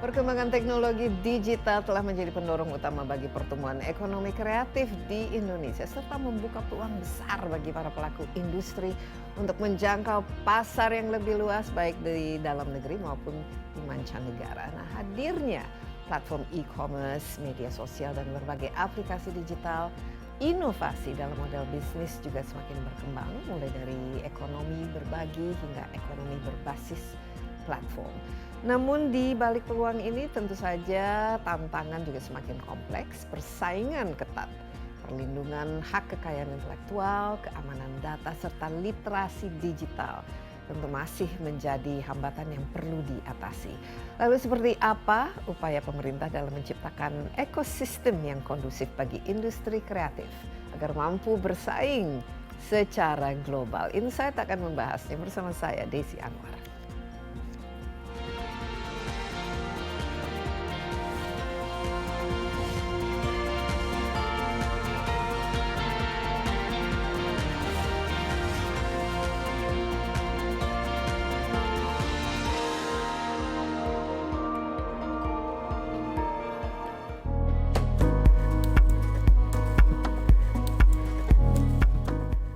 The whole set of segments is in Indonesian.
Perkembangan teknologi digital telah menjadi pendorong utama bagi pertumbuhan ekonomi kreatif di Indonesia serta membuka peluang besar bagi para pelaku industri untuk menjangkau pasar yang lebih luas baik di dalam negeri maupun di mancanegara. Nah, hadirnya platform e-commerce, media sosial dan berbagai aplikasi digital, inovasi dalam model bisnis juga semakin berkembang mulai dari ekonomi berbagi hingga ekonomi berbasis platform. Namun di balik peluang ini tentu saja tantangan juga semakin kompleks, persaingan ketat, perlindungan hak kekayaan intelektual, keamanan data serta literasi digital tentu masih menjadi hambatan yang perlu diatasi. Lalu seperti apa upaya pemerintah dalam menciptakan ekosistem yang kondusif bagi industri kreatif agar mampu bersaing secara global? Insight akan membahasnya bersama saya Desi Anwar.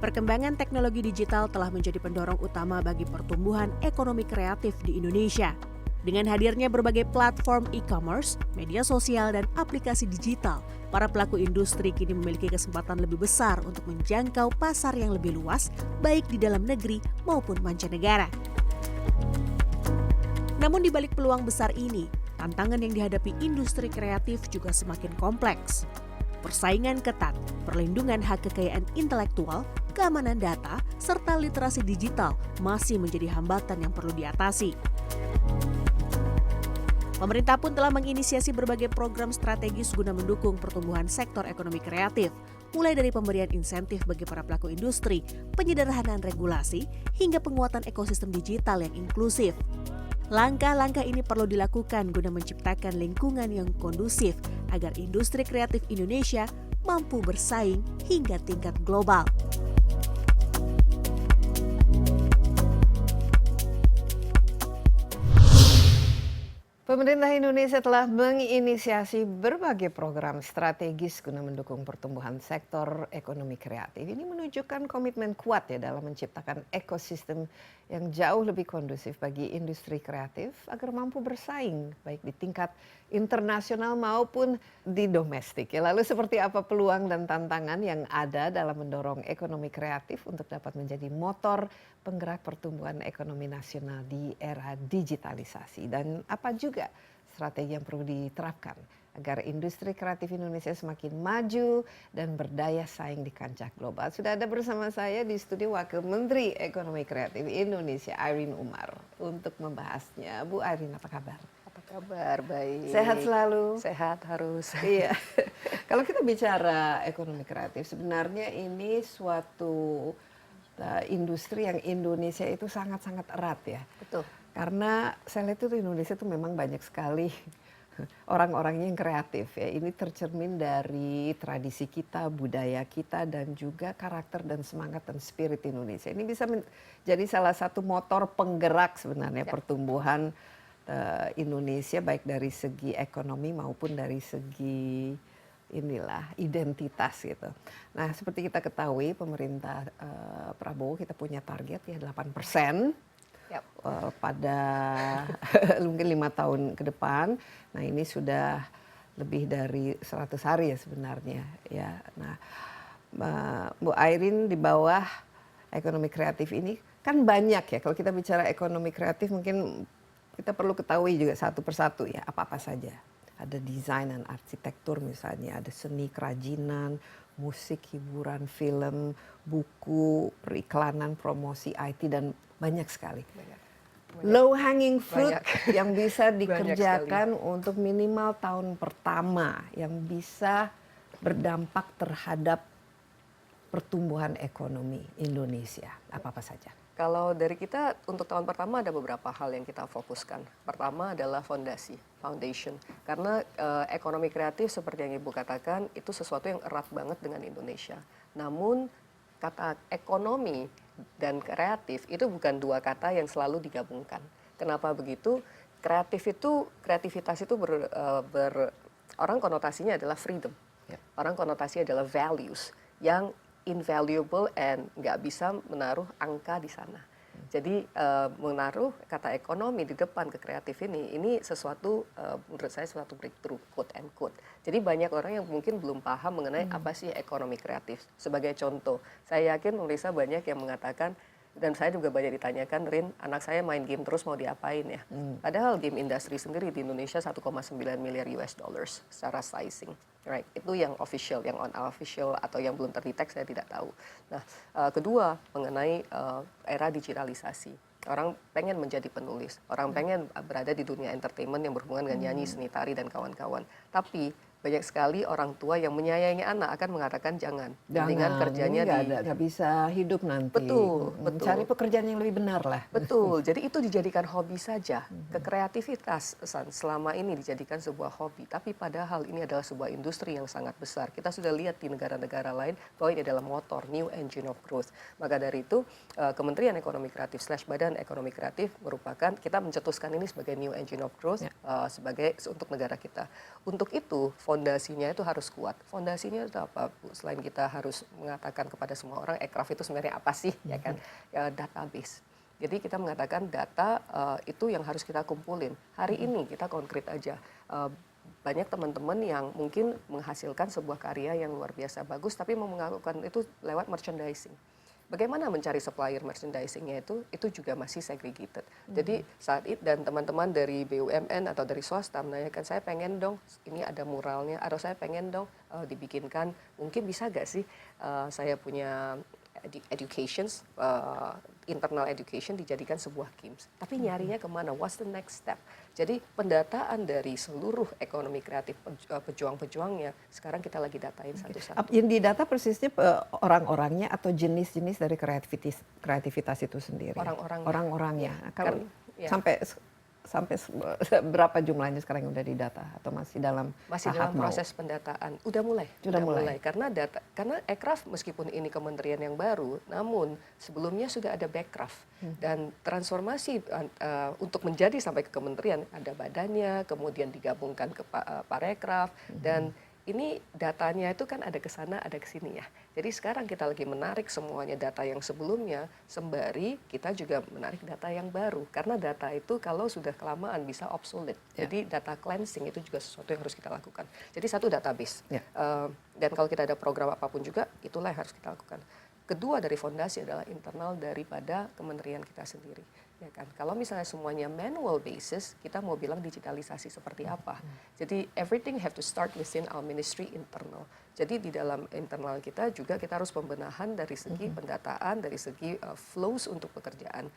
Perkembangan teknologi digital telah menjadi pendorong utama bagi pertumbuhan ekonomi kreatif di Indonesia. Dengan hadirnya berbagai platform e-commerce, media sosial, dan aplikasi digital, para pelaku industri kini memiliki kesempatan lebih besar untuk menjangkau pasar yang lebih luas, baik di dalam negeri maupun mancanegara. Namun di balik peluang besar ini, tantangan yang dihadapi industri kreatif juga semakin kompleks. Persaingan ketat, perlindungan hak kekayaan intelektual, keamanan data, serta literasi digital masih menjadi hambatan yang perlu diatasi. Pemerintah pun telah menginisiasi berbagai program strategis guna mendukung pertumbuhan sektor ekonomi kreatif, mulai dari pemberian insentif bagi para pelaku industri, penyederhanaan regulasi, hingga penguatan ekosistem digital yang inklusif. Langkah-langkah ini perlu dilakukan guna menciptakan lingkungan yang kondusif agar industri kreatif Indonesia mampu bersaing hingga tingkat global. Pemerintah Indonesia telah menginisiasi berbagai program strategis guna mendukung pertumbuhan sektor ekonomi kreatif. Ini menunjukkan komitmen kuat ya dalam menciptakan ekosistem yang jauh lebih kondusif bagi industri kreatif agar mampu bersaing baik di tingkat internasional maupun di domestik. Ya, lalu seperti apa peluang dan tantangan yang ada dalam mendorong ekonomi kreatif untuk dapat menjadi motor penggerak pertumbuhan ekonomi nasional di era digitalisasi, dan apa juga strategi yang perlu diterapkan agar industri kreatif Indonesia semakin maju dan berdaya saing di kancah global. Sudah ada bersama saya di studio Wakil Menteri Ekonomi Kreatif Indonesia, Irene Umar, untuk membahasnya. Bu Irene, apa kabar? Apa kabar? Baik. Sehat selalu? Sehat harus. Iya. Kalau kita bicara ekonomi kreatif, sebenarnya ini suatu industri yang Indonesia itu sangat-sangat erat ya. Betul. Karena saya lihat itu Indonesia itu memang banyak sekali orang-orangnya yang kreatif ya. Ini tercermin dari tradisi kita, budaya kita, dan juga karakter dan semangat dan spirit Indonesia. Ini bisa menjadi salah satu motor penggerak sebenarnya pertumbuhan Indonesia, baik dari segi ekonomi maupun dari segi inilah identitas gitu. Nah, seperti kita ketahui pemerintah Prabowo kita punya target ya 8%. Yap. Pada mungkin 5 tahun ke depan. Nah, ini sudah lebih dari 100 hari ya sebenarnya ya. Nah, Bu Irene, di bawah ekonomi kreatif ini kan banyak ya. Kalau kita bicara ekonomi kreatif mungkin kita perlu ketahui juga satu persatu ya, apa-apa saja. Ada desain dan arsitektur misalnya, ada seni kerajinan, musik, hiburan, film, buku, periklanan, promosi, IT, dan banyak sekali. Low hanging fruit yang bisa dikerjakan untuk minimal tahun pertama yang bisa berdampak terhadap pertumbuhan ekonomi Indonesia. Apa-apa saja. Kalau dari kita untuk tahun pertama ada beberapa hal yang kita fokuskan. Pertama adalah foundation. Karena ekonomi kreatif seperti yang Ibu katakan itu sesuatu yang erat banget dengan Indonesia. Namun kata ekonomi dan kreatif itu bukan dua kata yang selalu digabungkan. Kenapa begitu? Kreativitas itu orang konotasinya adalah freedom. Ya. Orang konotasinya adalah values yang invaluable and nggak bisa menaruh angka di sana. Jadi menaruh kata ekonomi di depan ke kreatif ini sesuatu menurut saya suatu breakthrough, quote and quote. Jadi banyak orang yang mungkin belum paham mengenai apa sih ekonomi kreatif. Sebagai contoh, saya yakin pemirsa banyak yang mengatakan, dan saya juga banyak ditanyakan, Rin, anak saya main game terus mau diapain ya? Padahal game industry sendiri di Indonesia 1,9 miliar US dollars secara sizing. Right, itu yang official, yang unofficial atau yang belum terdetek saya tidak tahu. Nah, kedua mengenai era digitalisasi. Orang pengen menjadi penulis, orang pengen berada di dunia entertainment yang berhubungan dengan nyanyi, seni tari dan kawan-kawan. Tapi banyak sekali orang tua yang menyayangi anak akan mengatakan jangan, mendingan kerjanya nggak bisa hidup nanti. Betul. Cari pekerjaan yang lebih benar lah. Betul. Jadi itu dijadikan hobi saja. Kekreativitas selama ini dijadikan sebuah hobi, tapi padahal ini adalah sebuah industri yang sangat besar. Kita sudah lihat di negara-negara lain bahwa ini adalah motor, new engine of growth. Maka dari itu Kementerian Ekonomi Kreatif / Badan Ekonomi Kreatif merupakan, kita mencetuskan ini sebagai new engine of growth sebagai untuk negara kita. Untuk itu fondasinya itu harus kuat. Fondasinya itu apa, Bu? Selain kita harus mengatakan kepada semua orang, Ekraf itu sebenarnya apa sih, ya kan? Database. Jadi kita mengatakan data itu yang harus kita kumpulin. Hari ini kita konkret aja. Banyak teman-teman yang mungkin menghasilkan sebuah karya yang luar biasa bagus, tapi mau melakukan itu lewat merchandising. Bagaimana mencari supplier merchandisingnya itu juga masih segregated. Jadi saat itu dan teman-teman dari BUMN atau dari swasta menanyakan, saya pengen dong ini ada muralnya, atau saya pengen dong dibikinkan, mungkin bisa gak sih saya punya educations, internal education dijadikan sebuah games. Tapi nyarinya kemana? What's the next step? Jadi pendataan dari seluruh ekonomi kreatif pejuang-pejuangnya sekarang kita lagi datain satu-satu. Yang didata persisnya orang-orangnya atau jenis-jenis dari kreativitas itu sendiri. Orang-orangnya. Kalau sampai berapa jumlahnya sekarang yang udah didata atau masih dalam proses pendataan? Udah mulai. Karena Ekraf meskipun ini kementerian yang baru, namun sebelumnya sudah ada Bekraf. Dan transformasi untuk menjadi sampai ke kementerian ada badannya, kemudian digabungkan ke Parekraf dan ini datanya itu kan ada ke sana, ada ke sini ya. Jadi sekarang kita lagi menarik semuanya data yang sebelumnya, sembari kita juga menarik data yang baru. Karena data itu kalau sudah kelamaan bisa obsolete. Jadi data cleansing itu juga sesuatu yang harus kita lakukan. Jadi satu database. Dan kalau kita ada program apapun juga, itulah yang harus kita lakukan. Kedua dari fondasi adalah internal daripada kementerian kita sendiri. Ya kan? Kalau misalnya semuanya manual basis, kita mau bilang digitalisasi seperti apa. Jadi everything have to start within our ministry internal. Jadi di dalam internal kita juga kita harus pembenahan dari segi pendataan, dari segi flows untuk pekerjaan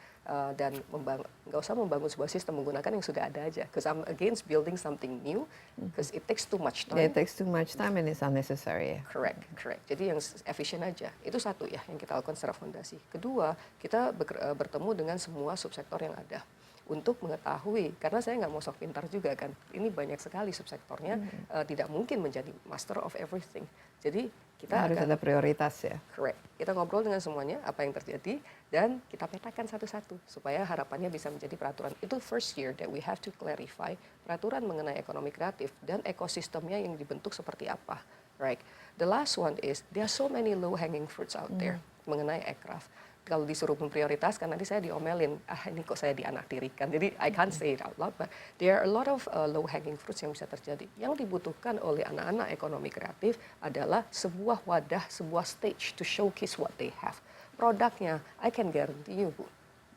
dan nggak usah membangun sebuah sistem menggunakan yang sudah ada aja. Because I'm against building something new, because it takes too much time. Yeah, it takes too much time and it's unnecessary. Correct. Jadi yang efisien aja. Itu satu ya yang kita lakukan secara fondasi. Kedua, kita bertemu dengan semua subsektor yang ada untuk mengetahui, karena saya nggak mau sok pintar juga kan, ini banyak sekali subsektornya, tidak mungkin menjadi master of everything. Jadi kita harus ada prioritas ya. Correct. Kita ngobrol dengan semuanya apa yang terjadi dan kita petakan satu-satu supaya harapannya bisa menjadi peraturan. Itu first year that we have to clarify peraturan mengenai ekonomi kreatif dan ekosistemnya yang dibentuk seperti apa. Right. The last one is there are so many low hanging fruits out there mengenai Ekraf. Kalau disuruh memprioritaskan nanti saya diomelin, ini kok saya dianaktirikan. Jadi I can't say it out loud, but there are a lot of low hanging fruits yang bisa terjadi. Yang dibutuhkan oleh anak-anak ekonomi kreatif adalah sebuah wadah, sebuah stage to showcase what they have. Produknya, I can guarantee you, Bu,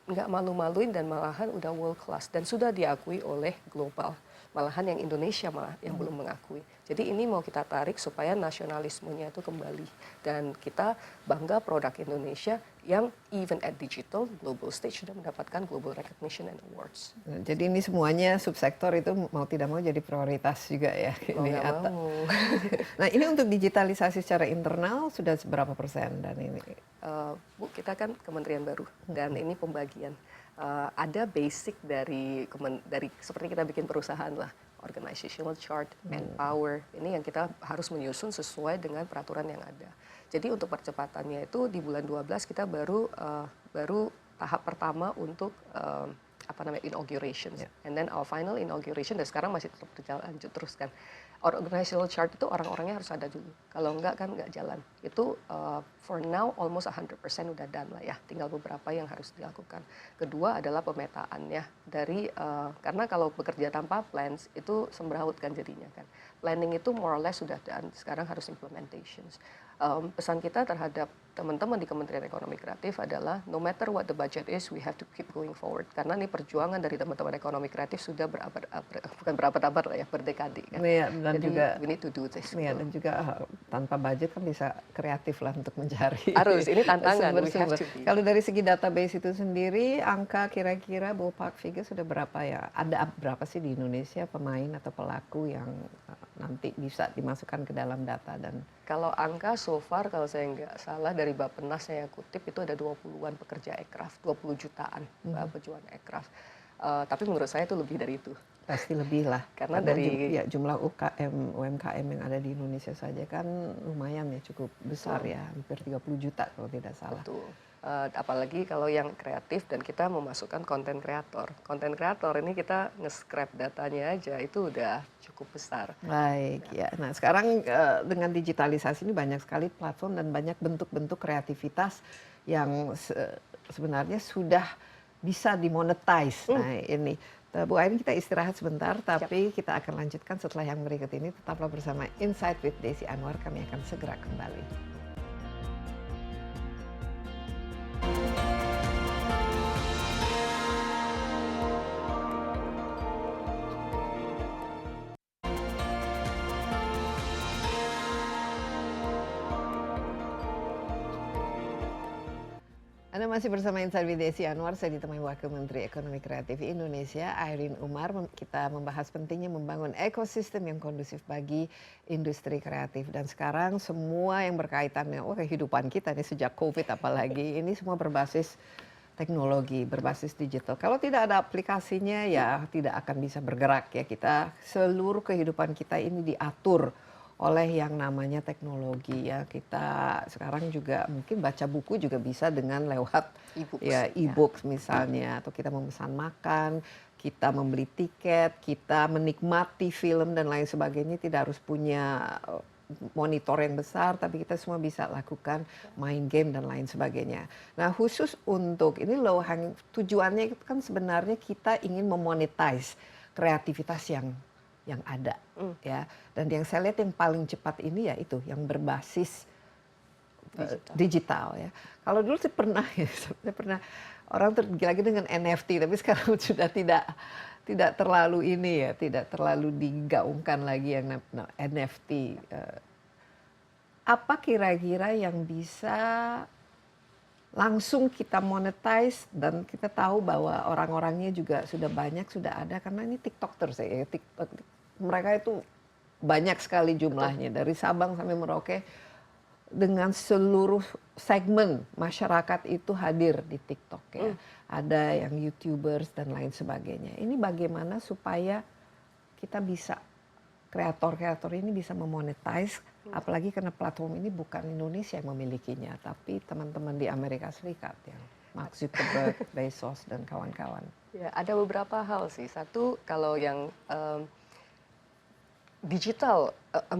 nggak malu-maluin dan malahan udah world class dan sudah diakui oleh global. Malahan yang Indonesia malah yang belum mengakui. Jadi ini mau kita tarik supaya nasionalismenya itu kembali. Dan kita bangga produk Indonesia yang even at digital, global stage sudah mendapatkan global recognition and awards. Jadi ini semuanya subsektor itu mau tidak mau jadi prioritas juga ya. Mau. Nah ini untuk digitalisasi secara internal sudah berapa persen dan ini? Bu, kita kan kementerian baru dan ini pembagian. Ada basic dari seperti kita bikin perusahaan lah, organizational chart, manpower, ini yang kita harus menyusun sesuai dengan peraturan yang ada. Jadi untuk percepatannya itu di bulan 12 kita baru tahap pertama untuk apa namanya inaugurations, Yeah. and then our final inauguration dan sekarang masih tetap berlanjut terus kan. Organizational chart itu orang-orangnya harus ada dulu. Kalau enggak kan enggak jalan. Itu for now almost 100% udah done lah ya. Tinggal beberapa yang harus dilakukan. Kedua adalah pemetaannya dari karena kalau bekerja tanpa plans itu sembraut kan jadinya kan. Planning itu more or less sudah done. Sekarang harus implementations. Pesan kita terhadap teman-teman di Kementerian Ekonomi Kreatif adalah no matter what the budget is, we have to keep going forward. Karena ini perjuangan dari teman-teman ekonomi kreatif sudah bukan berabad-abad lah ya, berdekade kan. Iya, dan Jadi juga we need to do this. iya, gitu. dan juga tanpa budget kan bisa kreatif lah untuk mencari Harus, ini tantangan, we have sumber-sumber. to be. Kalau dari segi database itu sendiri, angka kira-kira ballpark figure sudah berapa ya? Ada berapa sih di Indonesia pemain atau pelaku yang nanti bisa dimasukkan ke dalam data dan Kalau angka so far kalau saya nggak salah dari Bappenas saya kutip itu ada 20-an pekerja aircraft, 20 jutaan pejuang aircraft. Tapi menurut saya itu lebih dari itu. pasti lebih lah Karena ya, jumlah UMKM yang ada di Indonesia saja kan lumayan ya, cukup besar ya, hampir 30 juta kalau tidak salah. Betul. Apalagi kalau yang kreatif dan kita memasukkan konten kreator. Konten kreator ini kita nge-scrap datanya aja itu udah cukup besar. Baik ya. Nah sekarang dengan digitalisasi ini banyak sekali platform dan banyak bentuk-bentuk kreativitas yang sebenarnya sudah bisa dimonetize. Nah ini Bu Aini, kita istirahat sebentar, tapi kita akan lanjutkan setelah yang berikut ini. Tetaplah bersama Insight with Desi Anwar, kami akan segera kembali. Anda masih bersama Insight with Desi Anwar, saya ditemani Wakil Menteri Ekonomi Kreatif Indonesia, Irene Umar. Kita membahas pentingnya membangun ekosistem yang kondusif bagi industri kreatif. Dan sekarang semua yang berkaitan dengan kehidupan kita nih sejak COVID apalagi, ini semua berbasis teknologi, berbasis digital. Kalau tidak ada aplikasinya ya tidak akan bisa bergerak ya. Kita seluruh kehidupan kita ini diatur oleh yang namanya teknologi ya. Kita sekarang juga mungkin baca buku juga bisa dengan lewat e-books misalnya, atau kita memesan makan, kita membeli tiket, kita menikmati film dan lain sebagainya, tidak harus punya monitor yang besar, tapi kita semua bisa lakukan main game dan lain sebagainya. Nah khusus untuk ini low hanging, tujuannya itu kan sebenarnya kita ingin memonetize kreativitas yang ada ya, dan yang saya lihat yang paling cepat ini ya itu yang berbasis digital ya. Kalau dulu saya pernah orang tergila-gila dengan NFT, tapi sekarang sudah tidak terlalu ini ya, tidak terlalu digaungkan lagi yang NFT. Apa kira-kira yang bisa langsung kita monetize dan kita tahu bahwa orang-orangnya juga sudah banyak, sudah ada, karena ini tiktokers ya, mereka itu banyak sekali jumlahnya dari Sabang sampai Merauke, dengan seluruh segmen masyarakat itu hadir di TikTok ya. Ada yang YouTubers dan lain sebagainya. Ini bagaimana supaya kita bisa, kreator-kreator ini bisa memonetize, apalagi karena platform ini bukan Indonesia yang memilikinya, tapi teman-teman di Amerika Serikat yang Mark Zuckerberg, Bezos dan kawan-kawan. Ya, ada beberapa hal sih. Satu, kalau yang digital,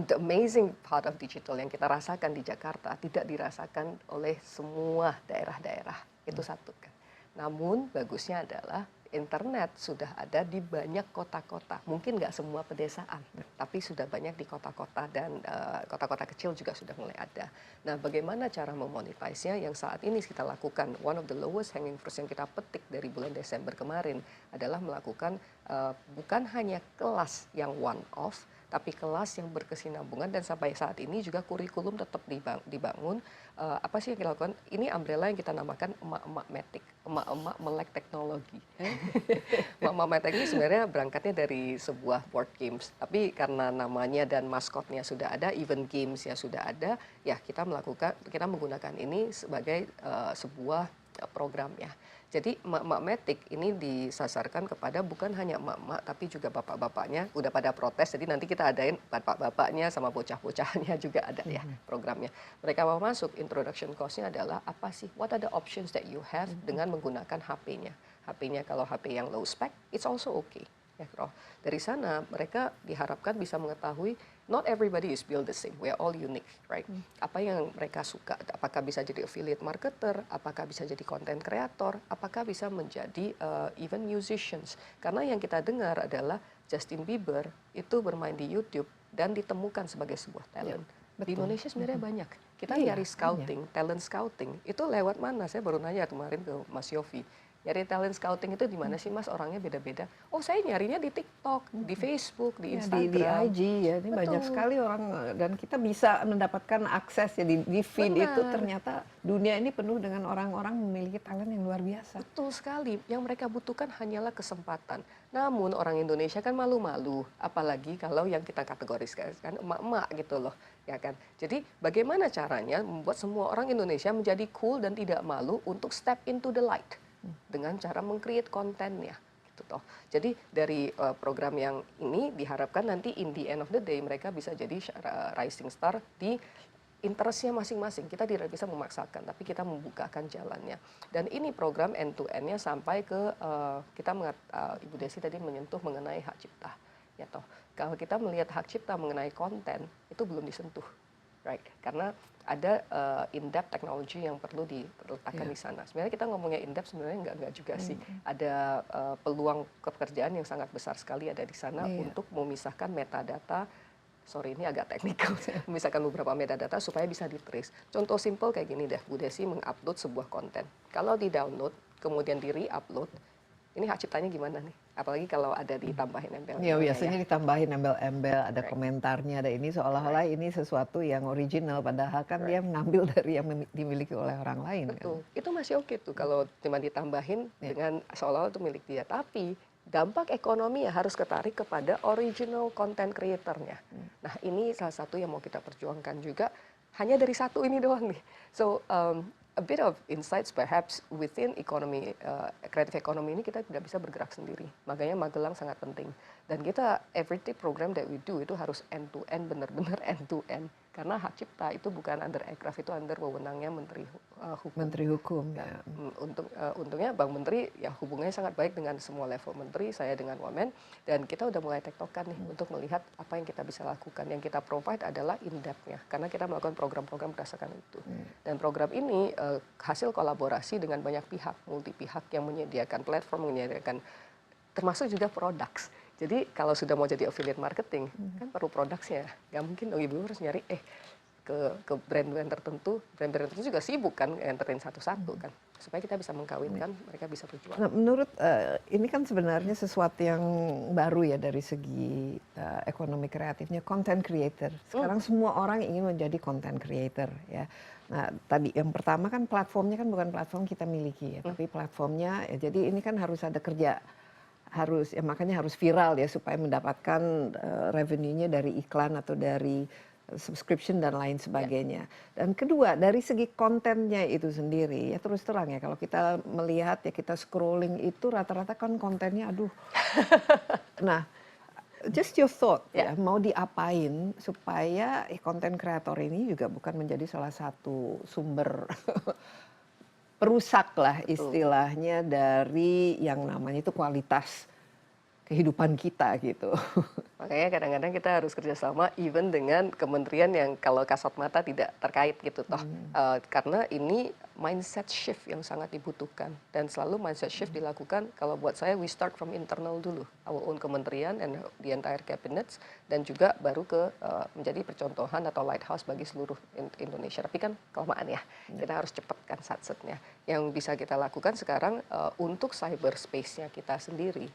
the amazing part of digital yang kita rasakan di Jakarta tidak dirasakan oleh semua daerah-daerah. Itu satu kan. Namun bagusnya adalah internet sudah ada di banyak kota-kota. Mungkin nggak semua pedesaan, tapi sudah banyak di kota-kota, dan kota-kota kecil juga sudah mulai ada. Nah, bagaimana cara memonetize-nya? Yang saat ini kita lakukan, one of the lowest hanging fruits yang kita petik dari bulan Desember kemarin adalah melakukan bukan hanya kelas yang one off, tapi kelas yang berkesinambungan, dan sampai saat ini juga kurikulum tetap dibangun. Apa sih yang kita lakukan? Ini umbrella yang kita namakan emak-emak metik, emak-emak melek teknologi. Emak-emak metik ini sebenarnya berangkatnya dari sebuah board games, tapi karena namanya dan maskotnya sudah ada, event games ya sudah ada, ya kita menggunakan ini sebagai sebuah programnya. Jadi emak-emak Matic ini disasarkan kepada bukan hanya emak-emak tapi juga bapak-bapaknya. Udah pada protes, jadi nanti kita adain bapak-bapaknya sama bocah-bocahnya juga ada ya programnya. Mereka mau masuk, introduction cost-nya adalah apa sih? What are the options that you have dengan menggunakan HP-nya? HP-nya kalau HP yang low spec, it's also okay. Ya, dari sana mereka diharapkan bisa mengetahui not everybody is built the same, we are all unique, right? Apa yang mereka suka, apakah bisa jadi affiliate marketer, apakah bisa jadi content creator, apakah bisa menjadi even musicians. Karena yang kita dengar adalah Justin Bieber itu bermain di YouTube dan ditemukan sebagai sebuah talent. Di Indonesia sebenarnya banyak. Kita nyari scouting, talent scouting, itu lewat mana? Saya baru nanya kemarin ke Mas Yofi. Nyari talent scouting itu di mana sih Mas? Orangnya beda-beda. Oh, saya nyarinya di TikTok, di Facebook, di Instagram, di IG ya. Ini banyak sekali orang, dan kita bisa mendapatkan akses ya di feed. Benar. Itu ternyata dunia ini penuh dengan orang-orang memiliki talent yang luar biasa. Betul sekali. Yang mereka butuhkan hanyalah kesempatan. Namun orang Indonesia kan malu-malu, apalagi kalau yang kita kategoriskan emak-emak gitu loh, ya kan. Jadi bagaimana caranya membuat semua orang Indonesia menjadi cool dan tidak malu untuk step into the light dengan cara meng-create kontennya gitu toh. Jadi dari program yang ini diharapkan nanti in the end of the day mereka bisa jadi rising star di interestnya masing-masing. Kita tidak bisa memaksakan, tapi kita membukakan jalannya. Dan ini program end to end-nya sampai ke kita Ibu Desi tadi menyentuh mengenai hak cipta. Ya toh, kalau kita melihat hak cipta mengenai konten itu belum disentuh, right? Karena ada in-depth teknologi yang perlu diletakkan di sana. Sebenarnya kita ngomongnya in-depth sebenarnya enggak juga sih. Ada peluang pekerjaan yang sangat besar sekali ada di sana untuk memisahkan metadata. Sorry, ini agak teknikal. Memisahkan beberapa metadata supaya bisa di-trace. Contoh simple kayak gini deh, Bu Desi mengupload sebuah konten. Kalau di-download, kemudian di-re-upload, ini hak ciptanya gimana nih? Apalagi kalau ada ditambahin embel. Ya biasanya ditambahin embel-embel, ada komentarnya, ada ini seolah-olah ini sesuatu yang original, padahal kan dia mengambil dari yang dimiliki oleh orang lain. Betul, kan? Itu masih oke tuh kalau cuma ditambahin dengan seolah-olah itu milik dia. Tapi dampak ekonomi ya harus ketarik kepada original content creator-nya. Nah ini salah satu yang mau kita perjuangkan juga, hanya dari satu ini doang nih. So a bit of insights perhaps within economy, kreatif ekonomi ini kita tidak bisa bergerak sendiri. Makanya Magelang sangat penting. Dan kita everyday program that we do itu harus end to end, benar-benar end to end. Karena hak cipta itu bukan under aircraft, itu under wewenangnya Menteri Hukum. Menteri Hukum. Ya. Untungnya Bang Menteri ya hubungannya sangat baik dengan semua level menteri, saya dengan Wamen, dan kita udah mulai tektokan nih untuk melihat apa yang kita bisa lakukan. Yang kita provide adalah in-depth-nya, karena kita melakukan program-program berdasarkan itu. Dan program ini hasil kolaborasi dengan banyak pihak, multi pihak yang menyediakan platform, menyediakan termasuk juga products. Jadi kalau sudah mau jadi affiliate marketing, kan perlu produknya. Nggak mungkin dong ibu harus nyari ke brand-brand tertentu. Brand-brand tertentu juga sibuk kan enterin satu-satu kan. Supaya kita bisa mengkawinkan, mereka bisa berjuang. Nah, menurut ini kan sebenarnya sesuatu yang baru ya dari segi ekonomi kreatifnya, content creator. Sekarang semua orang ingin menjadi content creator ya. Nah, tadi yang pertama kan platformnya kan bukan platform kita miliki ya, tapi platformnya ya, jadi ini kan harus ada kerja, harus ya makanya harus viral ya supaya mendapatkan revenue-nya dari iklan atau dari subscription dan lain sebagainya. Dan kedua dari segi kontennya itu sendiri ya terus terang ya kalau kita melihat ya kita scrolling itu rata-rata kan kontennya aduh. Nah, just your thought ya mau diapain supaya konten kreator ini juga bukan menjadi salah satu sumber perusak lah istilahnya dari yang namanya itu kualitas kehidupan kita gitu. Makanya kadang-kadang kita harus kerjasama even dengan kementerian yang kalau kasat mata tidak terkait gitu toh. Karena ini mindset shift yang sangat dibutuhkan. Dan selalu mindset shift dilakukan kalau buat saya we start from internal dulu. Our own kementerian and the entire cabinets. Dan juga baru ke menjadi percontohan atau lighthouse bagi seluruh Indonesia. Tapi kan kelamaan ya. Kita harus cepatkan satsetnya. Yang bisa kita lakukan sekarang untuk cyberspace-nya kita sendiri.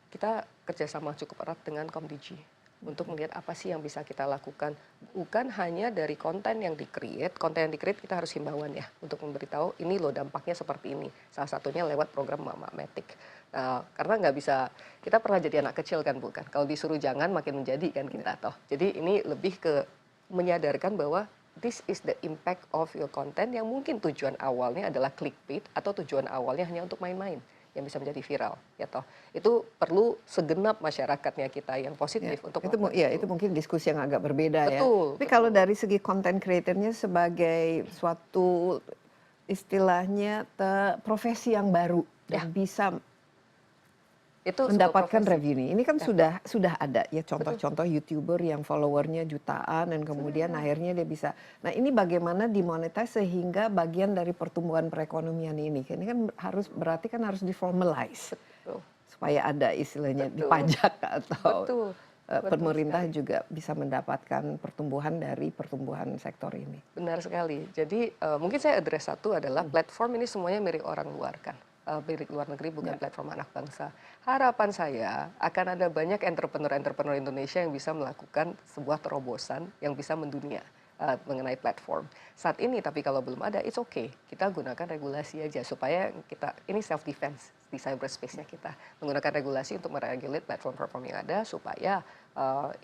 Kita kerjasama cukup erat dengan Komdigi untuk melihat apa sih yang bisa kita lakukan. Bukan hanya dari konten yang di-create, konten yang di-create kita harus himbauan ya untuk memberitahu ini loh dampaknya seperti ini. Salah satunya lewat program Mama Matic. Nah, karena nggak bisa, kita pernah jadi anak kecil kan bukan? Kalau disuruh jangan makin menjadi kan kita toh. Jadi ini lebih ke menyadarkan bahwa this is the impact of your content yang mungkin tujuan awalnya adalah clickbait atau tujuan awalnya hanya untuk main-main yang bisa menjadi viral, ya toh. Itu perlu segenap masyarakatnya kita yang positif untuk itu itu mungkin diskusi yang agak berbeda ya. betul, Tapi kalau dari segi content creatornya sebagai suatu istilahnya profesi yang baru dan bisa itu mendapatkan sebuah profesi. revenue. Ini kan sudah ada ya contoh-contoh YouTuber yang followernya jutaan dan kemudian akhirnya dia bisa. Nah, ini bagaimana dimonetize sehingga bagian dari pertumbuhan perekonomian ini. Ini kan berarti kan harus diformalize. Betul. Supaya ada istilahnya Betul. dipajak atau Betul. pemerintah juga bisa mendapatkan pertumbuhan dari pertumbuhan sektor ini. Benar sekali. Jadi mungkin saya address satu adalah platform ini semuanya milik orang luar kan. Milik luar negeri bukan platform anak bangsa. Harapan saya akan ada banyak entrepreneur Indonesia yang bisa melakukan sebuah terobosan yang bisa mendunia mengenai platform. Saat ini tapi kalau belum ada, it's okay. Kita gunakan regulasi aja supaya ini self defense di cyberspace-nya kita. Menggunakan regulasi untuk meregulate platform-platform yang ada supaya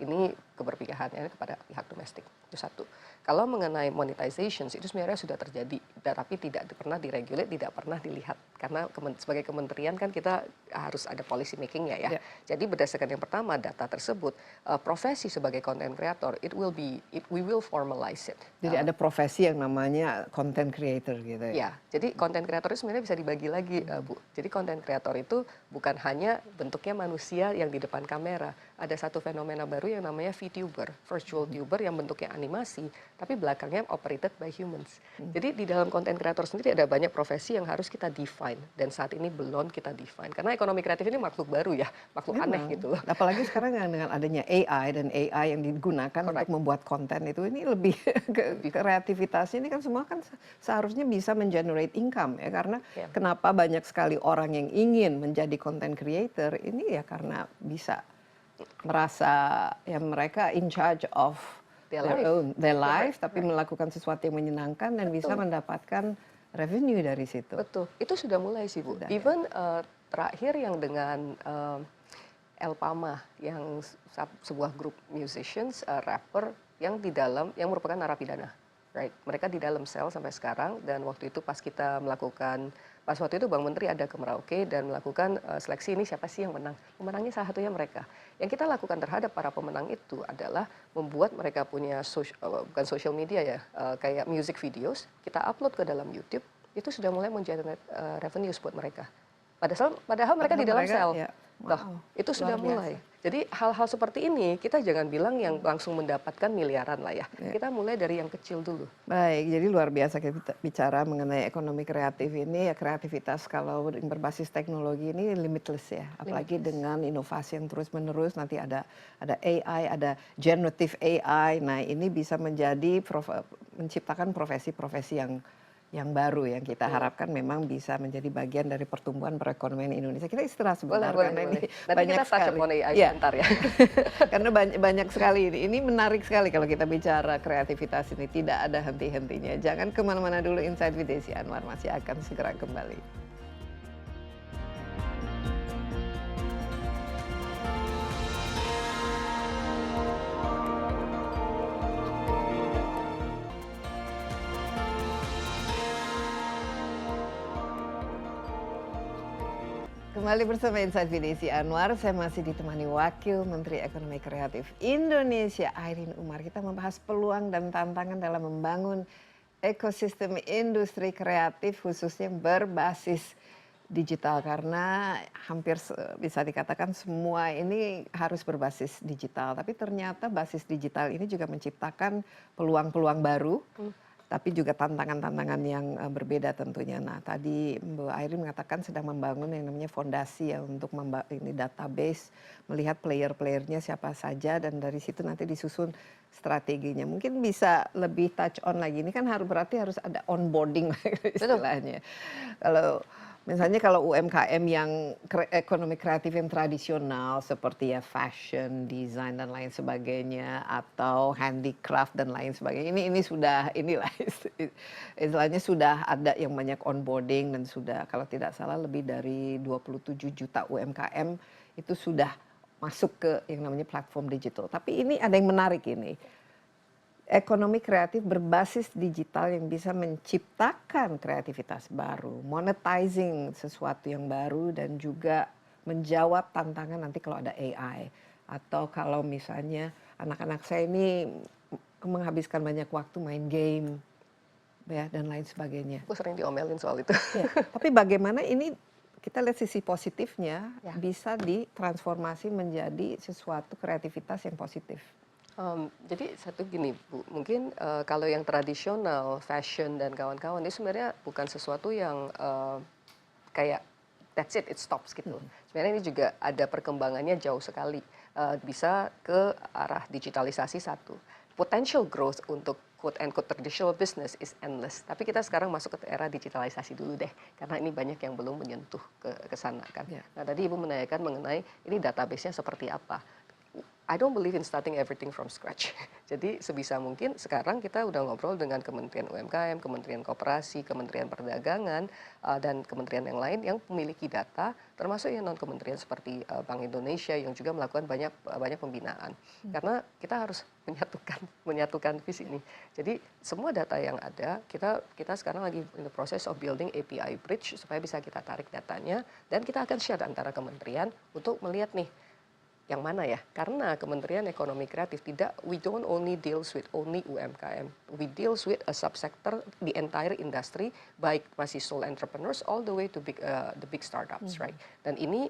ini keberpihakannya kepada pihak domestik. Itu satu. Kalau mengenai monetization itu sebenarnya sudah terjadi, tapi tidak pernah diregulate, tidak pernah dilihat. Karena sebagai kementerian kan kita harus ada policy making-nya ya. Jadi berdasarkan yang pertama data tersebut, profesi sebagai content creator, we will formalize it. Jadi ada profesi yang namanya content creator gitu ya. Ya, jadi content creator itu sebenarnya bisa dibagi lagi, Bu. Jadi content creator itu bukan hanya bentuknya manusia yang di depan kamera. Ada satu fenomena baru yang namanya VTuber, virtual tuber yang bentuknya animasi, tapi belakangnya operated by humans. Jadi di dalam content creator sendiri ada banyak profesi yang harus kita define dan saat ini belum kita define. Karena ekonomi kreatif ini makhluk baru ya, makhluk aneh gitu loh. Apalagi sekarang dengan adanya AI dan AI yang digunakan untuk membuat konten itu, ini lebih kreativitas ini kan semua kan seharusnya bisa mengenerate income ya, karena kenapa banyak sekali orang yang ingin menjadi content creator ini ya karena bisa merasa ya mereka in charge of their life tapi melakukan sesuatu yang menyenangkan dan bisa mendapatkan revenue dari situ. Betul, itu sudah mulai sih Bu. Even terakhir yang dengan Elpama yang sebuah grup musicians, rapper yang merupakan narapidana. Right. Mereka di dalam sel sampai sekarang dan waktu itu pas waktu itu Bang Menteri ada ke Merauke dan melakukan seleksi ini siapa sih yang menang. Pemenangnya salah satunya mereka. Yang kita lakukan terhadap para pemenang itu adalah membuat mereka punya bukan social media ya, kayak music videos, kita upload ke dalam YouTube, itu sudah mulai mengenerate revenue buat mereka. Padahal mereka di dalam sel. Ya. Wow. Itu sudah mulai. Jadi hal-hal seperti ini kita jangan bilang yang langsung mendapatkan miliaran lah ya. Kita mulai dari yang kecil dulu. Baik, jadi luar biasa kita bicara mengenai ekonomi kreatif ini ya, kreativitas kalau berbasis teknologi ini limitless ya. Apalagi dengan inovasi yang terus-menerus, nanti ada AI, ada generative AI. Nah, ini bisa menciptakan profesi-profesi yang baru yang kita harapkan memang bisa menjadi bagian dari pertumbuhan perekonomian Indonesia. Kita istirahat sebentar karena ini nanti banyak kita touch upon AI sebentar ya. Karena banyak sekali ini. Ini menarik sekali kalau kita bicara kreativitas ini, tidak ada henti-hentinya. Jangan kemana-mana dulu, Insight with Desi Anwar masih akan segera kembali. Kembali bersama Insight with Desi Anwar, saya masih ditemani Wakil Menteri Ekonomi Kreatif Indonesia, Airin Umar. Kita membahas peluang dan tantangan dalam membangun ekosistem industri kreatif khususnya berbasis digital. Karena hampir bisa dikatakan semua ini harus berbasis digital. Tapi ternyata basis digital ini juga menciptakan peluang-peluang baru. Tapi juga tantangan-tantangan yang berbeda tentunya. Nah, tadi Mbak Airin mengatakan sedang membangun yang namanya fondasi ya untuk ini database, melihat player-playernya siapa saja dan dari situ nanti disusun strateginya. Mungkin bisa lebih touch on lagi. Ini kan berarti harus ada onboarding istilahnya. Kalau UMKM yang ekonomi kreatif yang tradisional seperti ya fashion, design dan lain sebagainya atau handicraft dan lain sebagainya, ini sudah inilah istilahnya sudah ada yang banyak onboarding dan sudah kalau tidak salah lebih dari 27 juta UMKM itu sudah masuk ke yang namanya platform digital. Tapi ini ada yang menarik ini. ekonomi kreatif berbasis digital yang bisa menciptakan kreativitas baru, monetizing sesuatu yang baru dan juga menjawab tantangan nanti kalau ada AI atau kalau misalnya anak-anak saya ini menghabiskan banyak waktu main game ya dan lain sebagainya. Aku sering diomelin soal itu. Ya, tapi bagaimana ini kita lihat sisi positifnya Ya. bisa ditransformasi menjadi sesuatu kreativitas yang positif. Jadi satu gini Bu, mungkin kalau yang tradisional, fashion dan kawan-kawan ini sebenarnya bukan sesuatu yang kayak that's it stops gitu. Sebenarnya ini juga ada perkembangannya jauh sekali. Bisa ke arah digitalisasi satu. Potential growth untuk quote and quote traditional business is endless. Tapi kita sekarang masuk ke era digitalisasi dulu deh, karena ini banyak yang belum menyentuh ke sana kan. Ya. Nah tadi Ibu menanyakan mengenai ini database-nya seperti apa. I don't believe in starting everything from scratch. Jadi sebisa mungkin sekarang kita udah ngobrol dengan Kementerian UMKM, Kementerian Koperasi, Kementerian Perdagangan, dan kementerian yang lain yang memiliki data, termasuk yang non kementerian seperti Bank Indonesia yang juga melakukan banyak pembinaan. Karena kita harus menyatukan visi ini. Jadi semua data yang ada kita sekarang lagi in the process of building API bridge supaya bisa kita tarik datanya dan kita akan share antara kementerian untuk melihat nih yang mana ya? Karena Kementerian Ekonomi Kreatif we don't only deals with only UMKM. We deals with a subsector, the entire industry, baik masih sole entrepreneurs all the way to the big startups, right? Dan ini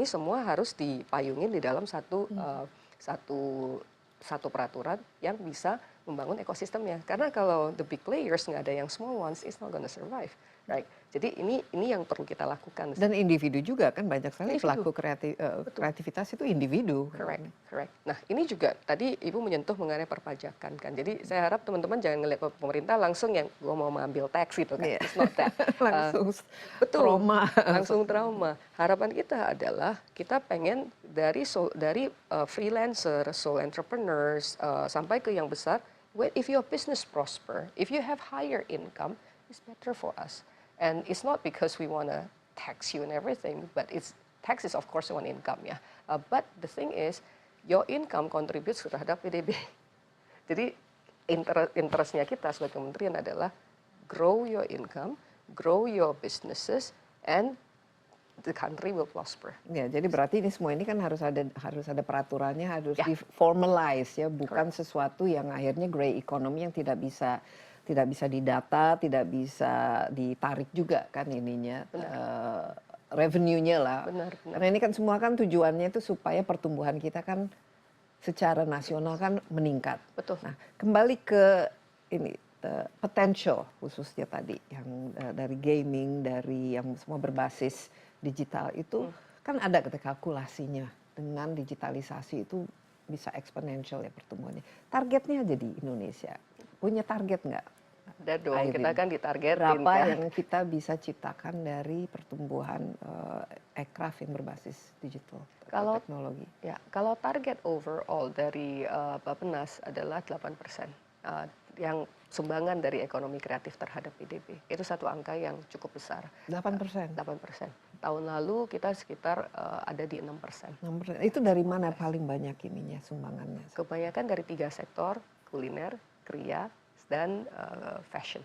semua harus dipayungin di dalam satu peraturan yang bisa membangun ekosistemnya. Karena kalau the big players nggak ada yang small ones, it's not gonna survive, right? Jadi ini yang perlu kita lakukan. Dan individu juga kan banyak sekali Individu. pelaku kreativitas itu individu. Correct. Nah ini juga tadi Ibu menyentuh mengenai perpajakan kan. Jadi saya harap teman-teman jangan ngelihat pemerintah langsung yang gua mau mengambil tax gitu kan. Yeah. It's not that. Langsung Betul. trauma. Langsung trauma. Harapan kita adalah kita pengen dari freelancer, sole entrepreneurs sampai ke yang besar. Well, if your business prosper, if you have higher income, it's better for us. And it's not because we want to tax you and everything, but tax is of course one income ya. But the thing is, your income contributes terhadap PDB. Jadi interestnya kita sebagai kementerian adalah grow your income, grow your businesses, and the country will prosper. Ya, jadi berarti ini semua ini kan harus ada peraturannya, harus di-formalize ya, bukan sesuatu yang akhirnya grey economy yang tidak bisa didata, tidak bisa ditarik juga kan ininya revenue-nya lah. Benar. Karena ini kan semua kan tujuannya itu supaya pertumbuhan kita kan secara nasional kan meningkat. Betul. Nah, kembali ke ini potential khususnya tadi yang dari gaming, dari yang semua berbasis digital itu kan ada kalkulasinya dengan digitalisasi itu bisa eksponensial ya pertumbuhannya. Targetnya aja di Indonesia punya target nggak? Ada dong, Irene, kita kan ditargetin berapa kan. yang kita bisa ciptakan dari pertumbuhan aircraft yang berbasis digital teknologi? Ya, kalau target overall dari Bappenas adalah 8%. Yang sumbangan dari ekonomi kreatif terhadap PDB. Itu satu angka yang cukup besar. 8%? 8%. Tahun lalu kita sekitar ada di 6%. 6%. Itu dari mana paling banyak ininya sumbangannya? Kebanyakan dari 3 sektor, kuliner, kria, dan fashion.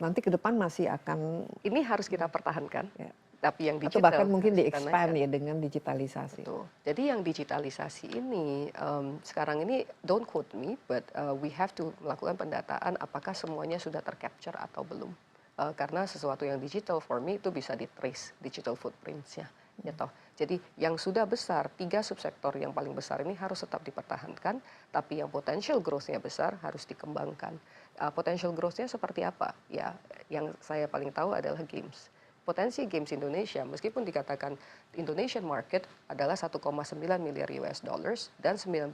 Nanti ke depan masih akan... Ini harus kita pertahankan. Ya. Tapi yang digital atau bahkan mungkin di-expand ya dengan digitalisasi. Betul. Jadi yang digitalisasi ini sekarang ini don't quote me, but we have to melakukan pendataan apakah semuanya sudah tercapture atau belum. Karena sesuatu yang digital for me itu bisa di-trace digital footprints-nya. Gitu. Jadi yang sudah besar, 3 subsektor yang paling besar ini harus tetap dipertahankan, tapi yang potential growth-nya besar harus dikembangkan. Potential growth-nya seperti apa? Ya, yang saya paling tahu adalah games. Potensi games Indonesia, meskipun dikatakan Indonesian market adalah 1,9 miliar US dollars dan 99%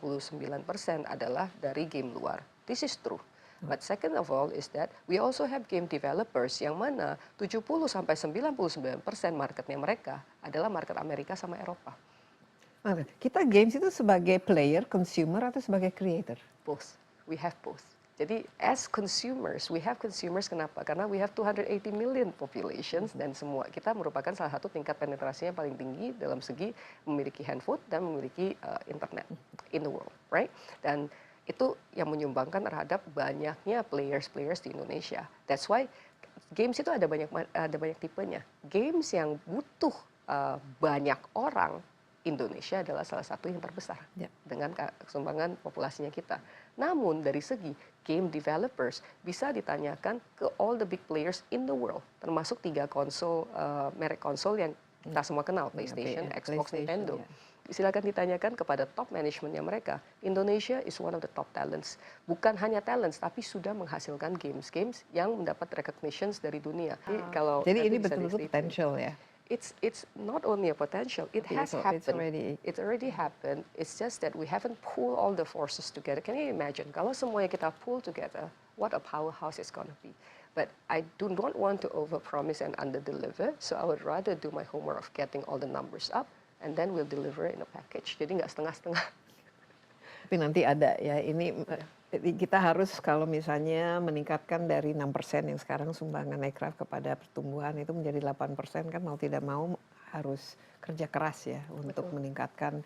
adalah dari game luar. This is true. But second of all is that we also have game developers yang mana 70 sampai 99% marketnya mereka adalah market Amerika sama Eropa. Kita games itu sebagai player, consumer atau sebagai creator? Both. We have both. Jadi as consumers, we have consumers kenapa? Karena we have 280 million populations dan semua kita merupakan salah satu tingkat penetrasinya paling tinggi dalam segi memiliki handphone dan memiliki internet in the world, right? Dan itu yang menyumbangkan terhadap banyaknya players di Indonesia. That's why games itu ada banyak tipenya. Games yang butuh banyak orang, Indonesia adalah salah satu yang terbesar dengan sumbangan populasinya kita. Namun dari segi game developers bisa ditanyakan ke all the big players in the world, termasuk 3 merek konsol yang kita semua kenal, PlayStation, Xbox, Nintendo. Silakan ditanyakan kepada top manajemennya mereka. Indonesia is one of the top talents. Bukan hanya talents, tapi sudah menghasilkan games yang mendapat recognitions dari dunia. Jadi ini betul-betul potential ya. It's not only a potential, it has happened. It's already happened. It's just that we haven't pulled all the forces together. Can you imagine? Kalau semuanya kita pull together, what a powerhouse it's gonna be. But I do not want to overpromise and underdeliver, so I would rather do my homework of getting all the numbers up, and then we'll deliver in a package. Jadi nggak setengah-setengah. Tapi nanti ada ya, ini kita harus kalau misalnya meningkatkan dari 6% yang sekarang sumbangan aircraft kepada pertumbuhan itu menjadi 8%, kan mau tidak mau harus kerja keras ya untuk meningkatkan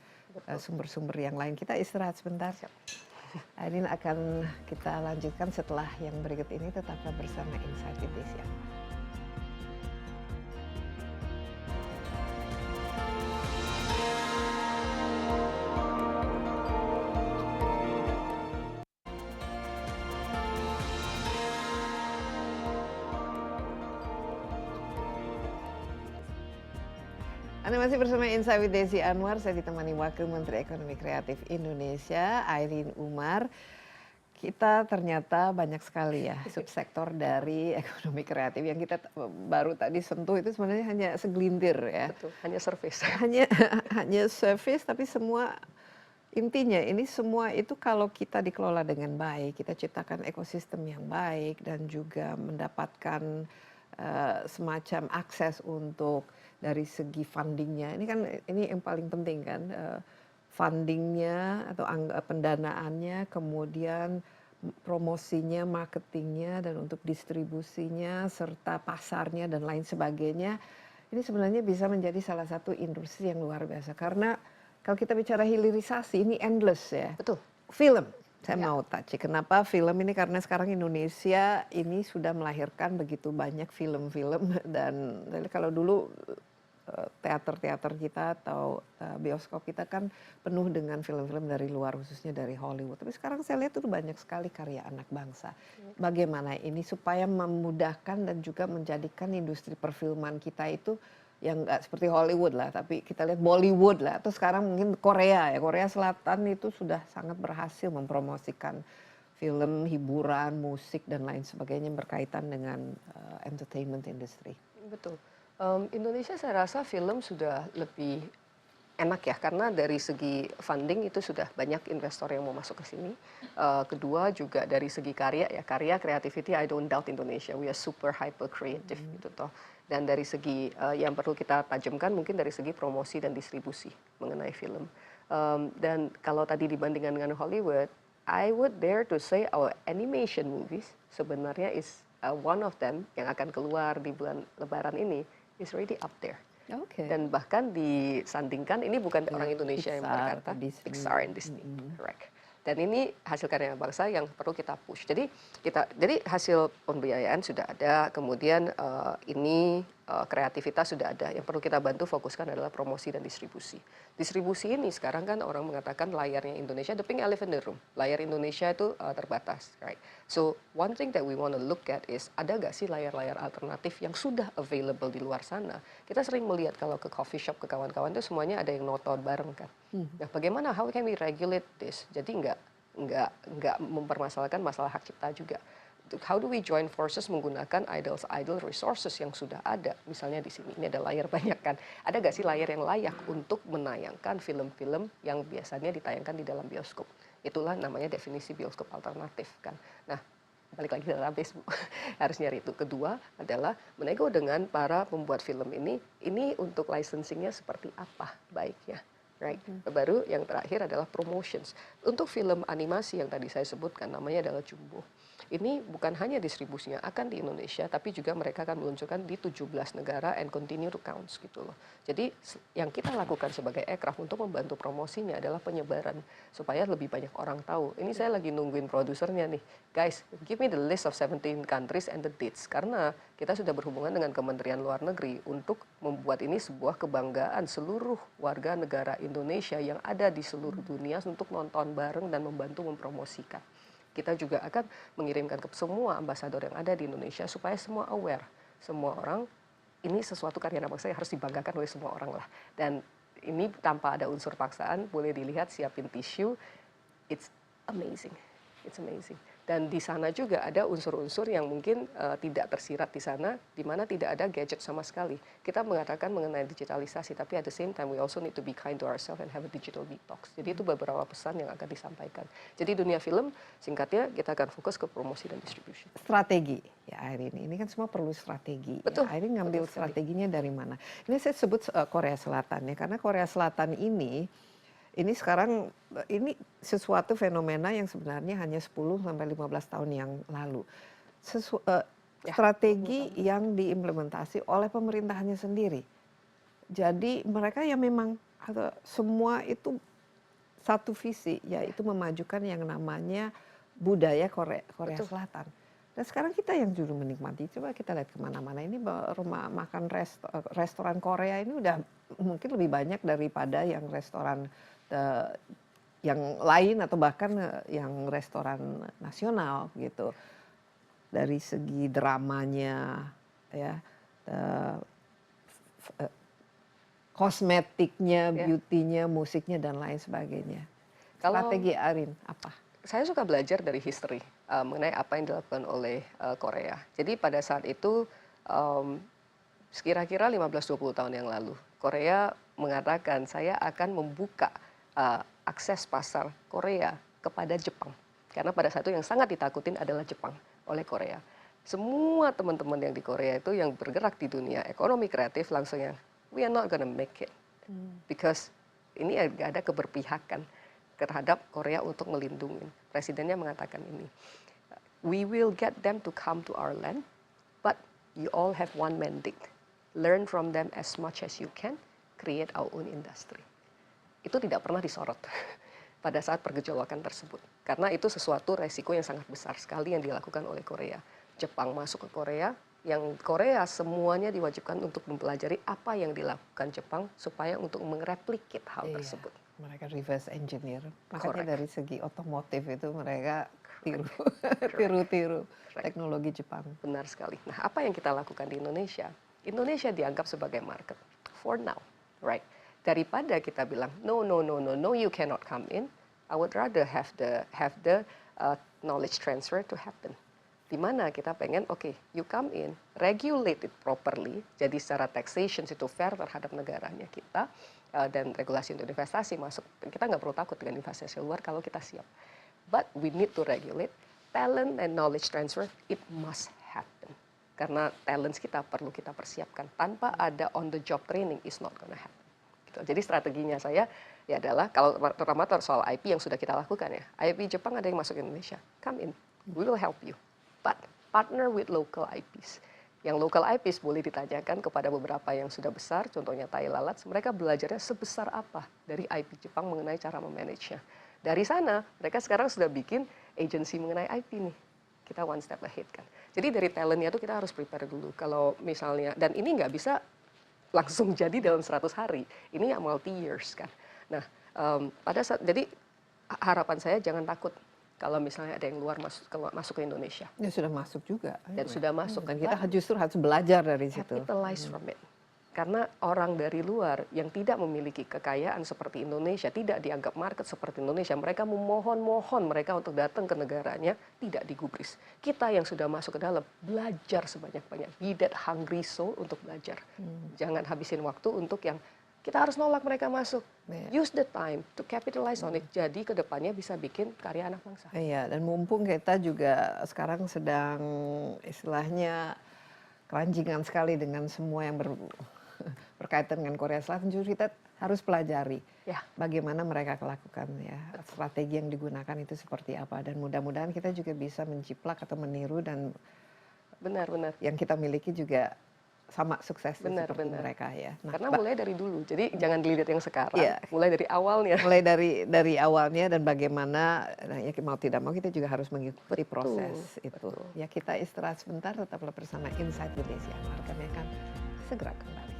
sumber-sumber yang lain. Kita istirahat sebentar. Ini akan kita lanjutkan setelah yang berikut ini. Tetaplah bersama Insight with Desi Anwar. Anda masih bersama Insight with Desi Anwar. Saya ditemani Wakil Menteri Ekonomi Kreatif Indonesia, Airin Umar. Kita ternyata banyak sekali ya subsektor dari ekonomi kreatif yang kita baru tadi sentuh, itu sebenarnya hanya segelintir ya. Betul, hanya service. Hanya service, tapi semua intinya ini semua itu kalau kita dikelola dengan baik, kita ciptakan ekosistem yang baik dan juga mendapatkan semacam akses untuk dari segi fundingnya. Ini kan ini yang paling penting kan, fundingnya atau pendanaannya, kemudian promosinya, marketingnya, dan untuk distribusinya serta pasarnya dan lain sebagainya. Ini sebenarnya bisa menjadi salah satu industri yang luar biasa, karena kalau kita bicara hilirisasi ini endless ya. Betul. Film, saya mau touch. Kenapa film ini? Karena sekarang Indonesia ini sudah melahirkan begitu banyak film-film, dan kalau dulu teater-teater kita atau bioskop kita kan penuh dengan film-film dari luar, khususnya dari Hollywood. Tapi sekarang saya lihat itu banyak sekali karya anak bangsa. Bagaimana ini supaya memudahkan dan juga menjadikan industri perfilman kita itu yang nggak seperti Hollywood lah, tapi kita lihat Bollywood lah, atau sekarang mungkin Korea ya, Korea Selatan itu sudah sangat berhasil mempromosikan film, hiburan, musik dan lain sebagainya yang berkaitan dengan entertainment industry. Betul. Indonesia saya rasa film sudah lebih enak ya, karena dari segi funding itu sudah banyak investor yang mau masuk ke sini. Kedua juga dari segi karya ya, karya creativity I don't doubt Indonesia, we are super hyper creative gitu toh. Dan dari segi yang perlu kita tajamkan mungkin dari segi promosi dan distribusi mengenai film. Dan kalau tadi dibandingkan dengan Hollywood, I would dare to say our animation movies sebenarnya is one of them yang akan keluar di bulan Lebaran ini is already up there. Okay. Dan bahkan disandingkan, ini bukan orang Indonesia yang berkata, Pixar and Disney, correct. Dan ini hasil karya bangsa yang perlu kita push. Jadi hasil pembiayaan sudah ada, kemudian ini kreativitas sudah ada. Yang perlu kita bantu fokuskan adalah promosi dan distribusi. Distribusi ini sekarang kan orang mengatakan layarnya Indonesia, the pink elephant in the room. Layar Indonesia itu terbatas, right? So one thing that we want to look at is, ada gak sih layar-layar alternatif yang sudah available di luar sana? Kita sering melihat kalau ke coffee shop, ke kawan-kawan itu semuanya ada yang nonton bareng kan. Nah, bagaimana, how can we regulate this? Jadi nggak mempermasalahkan masalah hak cipta juga. How do we join forces menggunakan idle resources yang sudah ada? Misalnya di sini, ini ada layar banyak kan. Ada nggak sih layar yang layak untuk menayangkan film-film yang biasanya ditayangkan di dalam bioskop? Itulah namanya definisi bioskop alternatif kan. Nah, balik lagi ke database Bu, harus nyari itu. Kedua adalah menego dengan para pembuat film ini untuk licensingnya seperti apa baiknya. Right. Baru yang terakhir adalah promotions. Untuk film animasi yang tadi saya sebutkan namanya adalah Jumbo. ini bukan hanya distribusinya akan di Indonesia, tapi juga mereka akan meluncurkan di 17 negara and continue to counts gitu loh. Jadi yang kita lakukan sebagai aircraft untuk membantu promosinya adalah penyebaran supaya lebih banyak orang tahu. Ini saya lagi nungguin produsernya nih, guys, give me the list of 17 countries and the dates, karena kita sudah berhubungan dengan Kementerian Luar Negeri untuk membuat ini sebuah kebanggaan seluruh warga negara Indonesia yang ada di seluruh dunia untuk nonton bareng dan membantu mempromosikan. Kita juga akan mengirimkan ke semua ambasador yang ada di Indonesia supaya semua aware, semua orang ini sesuatu karya anak bangsa yang harus dibanggakan oleh semua orang lah. Dan ini tanpa ada unsur paksaan, boleh dilihat siapin tisu, it's amazing, it's amazing. Dan di sana juga ada unsur-unsur yang mungkin tidak tersirat di sana, di mana tidak ada gadget sama sekali. Kita mengatakan mengenai digitalisasi, tapi at the same time we also need to be kind to ourselves and have a digital detox. Jadi itu beberapa pesan yang akan disampaikan. Jadi dunia film, singkatnya kita akan fokus ke promosi dan distribution. Strategi, ya Airin, ini kan semua perlu strategi. Betul. Ya, Airin ngambil Betul strateginya dari mana? Ini saya sebut Korea Selatan ya, karena Korea Selatan ini sekarang ini sesuatu fenomena yang sebenarnya hanya 10 sampai 15 tahun yang lalu. Strategi yang diimplementasi oleh pemerintahannya sendiri. Jadi mereka yang memang semua itu satu visi, yaitu memajukan yang namanya budaya Korea Selatan. Dan sekarang kita yang justru menikmati. Coba kita lihat kemana-mana. Ini rumah makan restoran Korea ini udah mungkin lebih banyak daripada yang restoran yang lain atau bahkan yang restoran nasional gitu. Dari segi dramanya, ya, kosmetiknya, beauty-nya, musiknya dan lain sebagainya. Strategi Airin apa? Saya suka belajar dari history mengenai apa yang dilakukan oleh Korea. Jadi pada saat itu sekira-kira 15-20 tahun yang lalu, Korea mengatakan saya akan membuka akses pasar Korea kepada Jepang. Karena pada saat itu yang sangat ditakutin adalah Jepang oleh Korea. Semua teman-teman yang di Korea itu yang bergerak di dunia ekonomi kreatif langsung yang we are not gonna make it. Because ini ada keberpihakan terhadap Korea untuk melindungi. Presidennya mengatakan ini. We will get them to come to our land, but you all have one mandate. Learn from them as much as you can, create our own industry. Itu tidak pernah disorot pada saat pergejolakan tersebut. Karena itu sesuatu resiko yang sangat besar sekali yang dilakukan oleh Korea. Jepang masuk ke Korea, yang Korea semuanya diwajibkan untuk mempelajari apa yang dilakukan Jepang supaya untuk mereplikate hal tersebut. Mereka reverse engineer. Makanya Correct. dari segi otomotif itu mereka tiru teknologi Jepang. Benar sekali. Nah, apa yang kita lakukan di Indonesia? Indonesia dianggap sebagai market for now, right? Daripada kita bilang no, you cannot come in. I would rather have the knowledge transfer to happen. Di mana kita pengen, you come in, regulate it properly. Jadi secara taxation itu fair terhadap negaranya kita dan regulasi untuk investasi masuk. Kita nggak perlu takut dengan investasi luar kalau kita siap. But we need to regulate talent and knowledge transfer. It must happen. Karena talents kita perlu kita persiapkan. Tanpa ada on the job training, is not gonna happen. Jadi strateginya saya ya adalah kalau terutama soal IP yang sudah kita lakukan ya. IP Jepang ada yang masuk ke Indonesia. Come in, we will help you. But partner with local IPs. Yang local IPs boleh ditanyakan kepada beberapa yang sudah besar, contohnya Thai Lalat, mereka belajarnya sebesar apa dari IP Jepang mengenai cara memanagenya. Dari sana, mereka sekarang sudah bikin agency mengenai IP nih. Kita one step ahead kan. Jadi dari talentnya itu kita harus prepare dulu. Kalau misalnya, dan ini nggak bisa langsung jadi dalam 100 hari. Ini multi years kan. Nah, pada saat, jadi harapan saya jangan takut kalau misalnya ada yang luar masuk ke Indonesia. Ya sudah masuk juga. Dan sudah masuk. Dan kita justru harus belajar dari situ. Capitalize from it. Karena orang dari luar yang tidak memiliki kekayaan seperti Indonesia, tidak dianggap market seperti Indonesia, mereka memohon-mohon mereka untuk datang ke negaranya, tidak digubris. Kita yang sudah masuk ke dalam, belajar sebanyak-banyak. Be that hungry soul untuk belajar. Jangan habisin waktu untuk yang kita harus nolak mereka masuk. Use the time to capitalize on it. Jadi kedepannya bisa bikin karya anak bangsa. Iya, dan mumpung kita juga sekarang sedang istilahnya keranjingan sekali dengan semua yang berkaitan dengan Korea Selatan justru kita harus pelajari Ya. bagaimana mereka lakukan ya, strategi yang digunakan itu seperti apa, dan mudah-mudahan kita juga bisa menciplak atau meniru dan Benar-benar. yang kita miliki juga sama suksesnya Benar, seperti benar. mereka ya. Nah, Karena mulai dari dulu, jadi jangan dilihat yang sekarang, Iya. mulai dari awalnya. mulai dari awalnya dan bagaimana ya mau tidak mau kita juga harus mengikuti Betul, proses itu. betul. Ya kita istirahat sebentar, tetaplah bersama Insight with Desi Anwar. Kami akan segera kembali.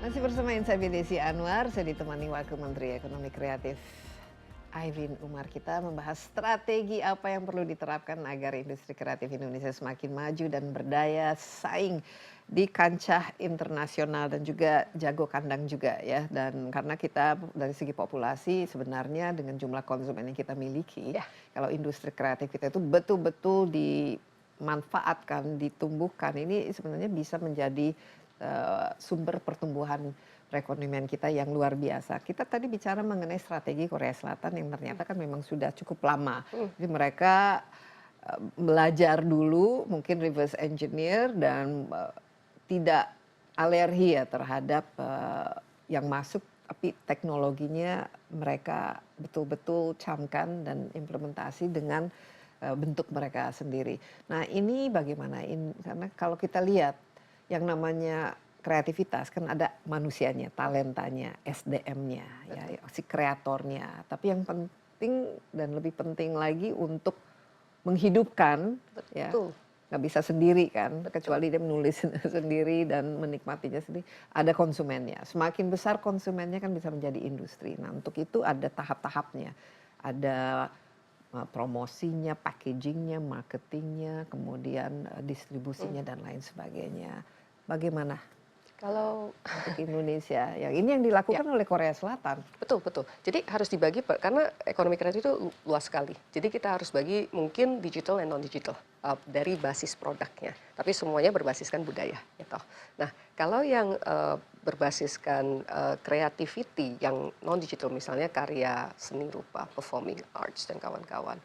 Masih bersama Insight with Desi Anwar, saya ditemani Wakil Menteri Ekonomi Kreatif Aivin Umar. Kita membahas strategi apa yang perlu diterapkan agar industri kreatif Indonesia semakin maju dan berdaya saing di kancah internasional dan juga jago kandang juga ya. Dan karena kita dari segi populasi sebenarnya dengan jumlah konsumen yang kita miliki, Ya. kalau industri kreatif kita itu betul-betul dimanfaatkan, ditumbuhkan, ini sebenarnya bisa menjadi sumber pertumbuhan perekonomian kita yang luar biasa. Kita tadi bicara mengenai strategi Korea Selatan yang ternyata kan memang sudah cukup lama. Jadi mereka belajar dulu, mungkin reverse engineer dan tidak alergi ya terhadap yang masuk, tapi teknologinya mereka betul-betul camkan dan implementasi dengan bentuk mereka sendiri. Nah ini bagaimana? Karena kalau kita lihat yang namanya kreativitas kan ada manusianya, talentanya, SDM-nya, ya, si kreatornya. Tapi yang penting dan lebih penting lagi untuk menghidupkan, ya, Betul. nggak bisa sendiri kan, Betul. kecuali dia menulis sendiri dan menikmatinya sendiri. Ada konsumennya. Semakin besar konsumennya kan bisa menjadi industri. Nah untuk itu ada tahap-tahapnya, ada promosinya, packagingnya, marketingnya, kemudian distribusinya dan lain sebagainya. Bagaimana Kalau untuk Indonesia? Yang ini yang dilakukan oleh Korea Selatan. betul, betul. Jadi harus dibagi karena ekonomi kreatif itu luas sekali. Jadi kita harus bagi mungkin digital dan non digital dari basis produknya. Tapi semuanya berbasiskan budaya, gitu. Nah, kalau yang berbasiskan creativity yang non digital, misalnya karya seni rupa, performing arts dan kawan-kawan,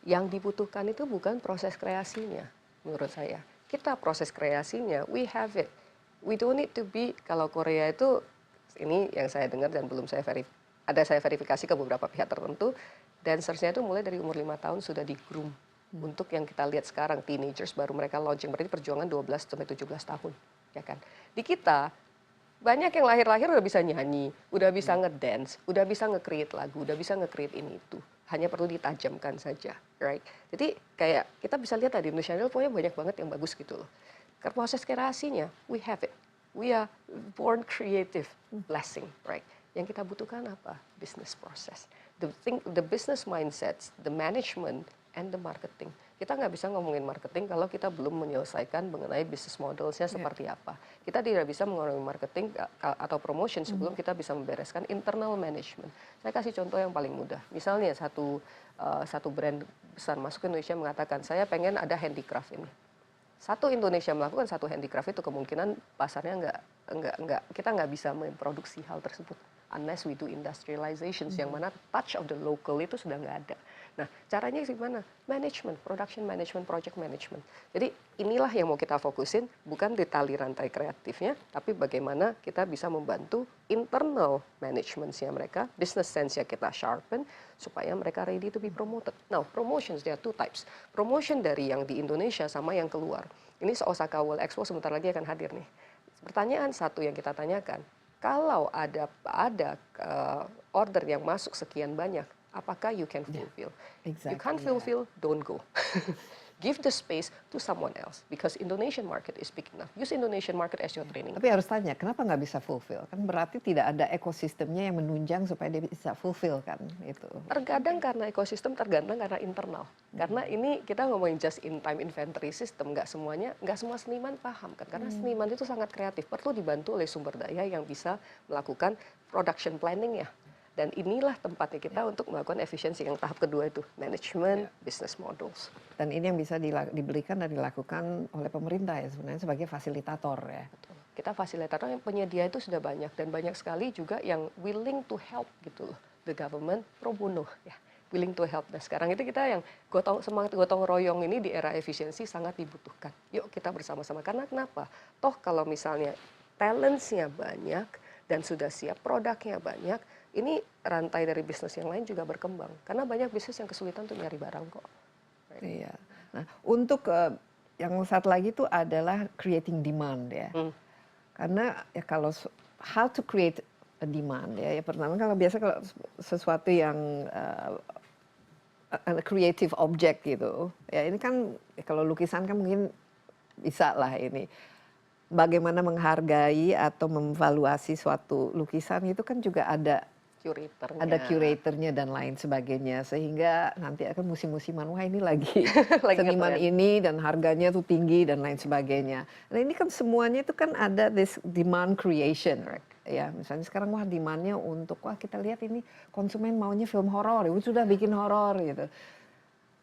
yang dibutuhkan itu bukan proses kreasinya, menurut saya. Kita proses kreasinya, we have it. We don't need to be, kalau Korea itu, ini yang saya dengar dan belum saya saya verifikasi ke beberapa pihak tertentu, dancersnya itu mulai dari umur 5 tahun sudah di-groom. Untuk yang kita lihat sekarang, teenagers baru mereka launching, berarti perjuangan 12-17 tahun. Ya kan? Di kita, banyak yang lahir-lahir udah bisa nyanyi, udah bisa ngedance, udah bisa nge-create lagu, udah bisa nge-create ini itu. Hanya perlu ditajamkan saja, right? Jadi kayak kita bisa lihat tadi Indonesia Idol pokoknya banyak banget yang bagus gitu loh. Proses kreasinya, we have it. We are born creative, blessing, right? Yang kita butuhkan apa? Business process. The business mindsets, the management, and the marketing. Kita nggak bisa ngomongin marketing kalau kita belum menyelesaikan mengenai business modelsnya seperti apa. Kita tidak bisa ngomongin marketing atau promotion sebelum kita bisa membereskan internal management. Saya kasih contoh yang paling mudah. Misalnya satu brand besar masuk ke Indonesia mengatakan, saya pengen ada handicraft ini. Satu Indonesia melakukan satu handicraft itu kemungkinan pasarnya kita nggak bisa memproduksi hal tersebut unless we do industrializations yang mana touch of the local itu sudah nggak ada. Nah caranya gimana? Management, production management, project management. Jadi inilah yang mau kita fokusin, bukan di tali rantai kreatifnya, tapi bagaimana kita bisa membantu internal managementnya mereka, business sense-nya kita sharpen supaya mereka ready to be promoted. Now promotions there are two types. Promotion dari yang di Indonesia sama yang keluar. Ini Osaka World Expo sebentar lagi akan hadir nih. Pertanyaan satu yang kita tanyakan, kalau ada order yang masuk sekian banyak, apakah you can fulfill? Exactly, You can't fulfill, don't go. Give the space to someone else because Indonesian market is big enough. Use Indonesian market as your training. Tapi harus tanya, kenapa nggak bisa fulfill? Kan berarti tidak ada ekosistemnya yang menunjang supaya dia bisa fulfill kan itu. Terkadang karena ekosistem, tergantung karena internal. Karena ini kita ngomongin just in time inventory system, nggak semua seniman paham kan. Karena seniman itu sangat kreatif, perlu dibantu oleh sumber daya yang bisa melakukan production planning ya. Dan inilah tempatnya kita untuk melakukan efisiensi. Yang tahap kedua itu management, business models. Dan ini yang bisa diberikan dan dilakukan oleh pemerintah ya sebenarnya sebagai fasilitator ya. Betul. Kita fasilitator yang penyedia itu sudah banyak dan banyak sekali juga yang willing to help gitu loh. The government pro bono ya, willing to help. Nah sekarang itu kita yang semangat gotong royong ini di era efisiensi sangat dibutuhkan. Yuk kita bersama-sama. Karena kenapa? Toh kalau misalnya talentsnya banyak dan sudah siap produknya banyak, ini rantai dari bisnis yang lain juga berkembang. Karena banyak bisnis yang kesulitan untuk nyari barang kok. Right? Iya. Nah, untuk yang satu lagi itu adalah creating demand ya. Karena ya kalau how to create a demand ya, ya pertama kalau biasa kalau sesuatu yang creative object gitu, ya ini kan ya kalau lukisan kan mungkin bisa lah ini. Bagaimana menghargai atau memvaluasi suatu lukisan itu kan juga ada curatornya dan lain sebagainya, sehingga nanti akan musim-musiman wah ini lagi seniman ini dan harganya tuh tinggi dan lain sebagainya. Nah ini kan semuanya itu kan ada this demand creation, ya misalnya sekarang wah demandnya untuk wah kita lihat ini konsumen maunya film horor, ya sudah bikin horor gitu.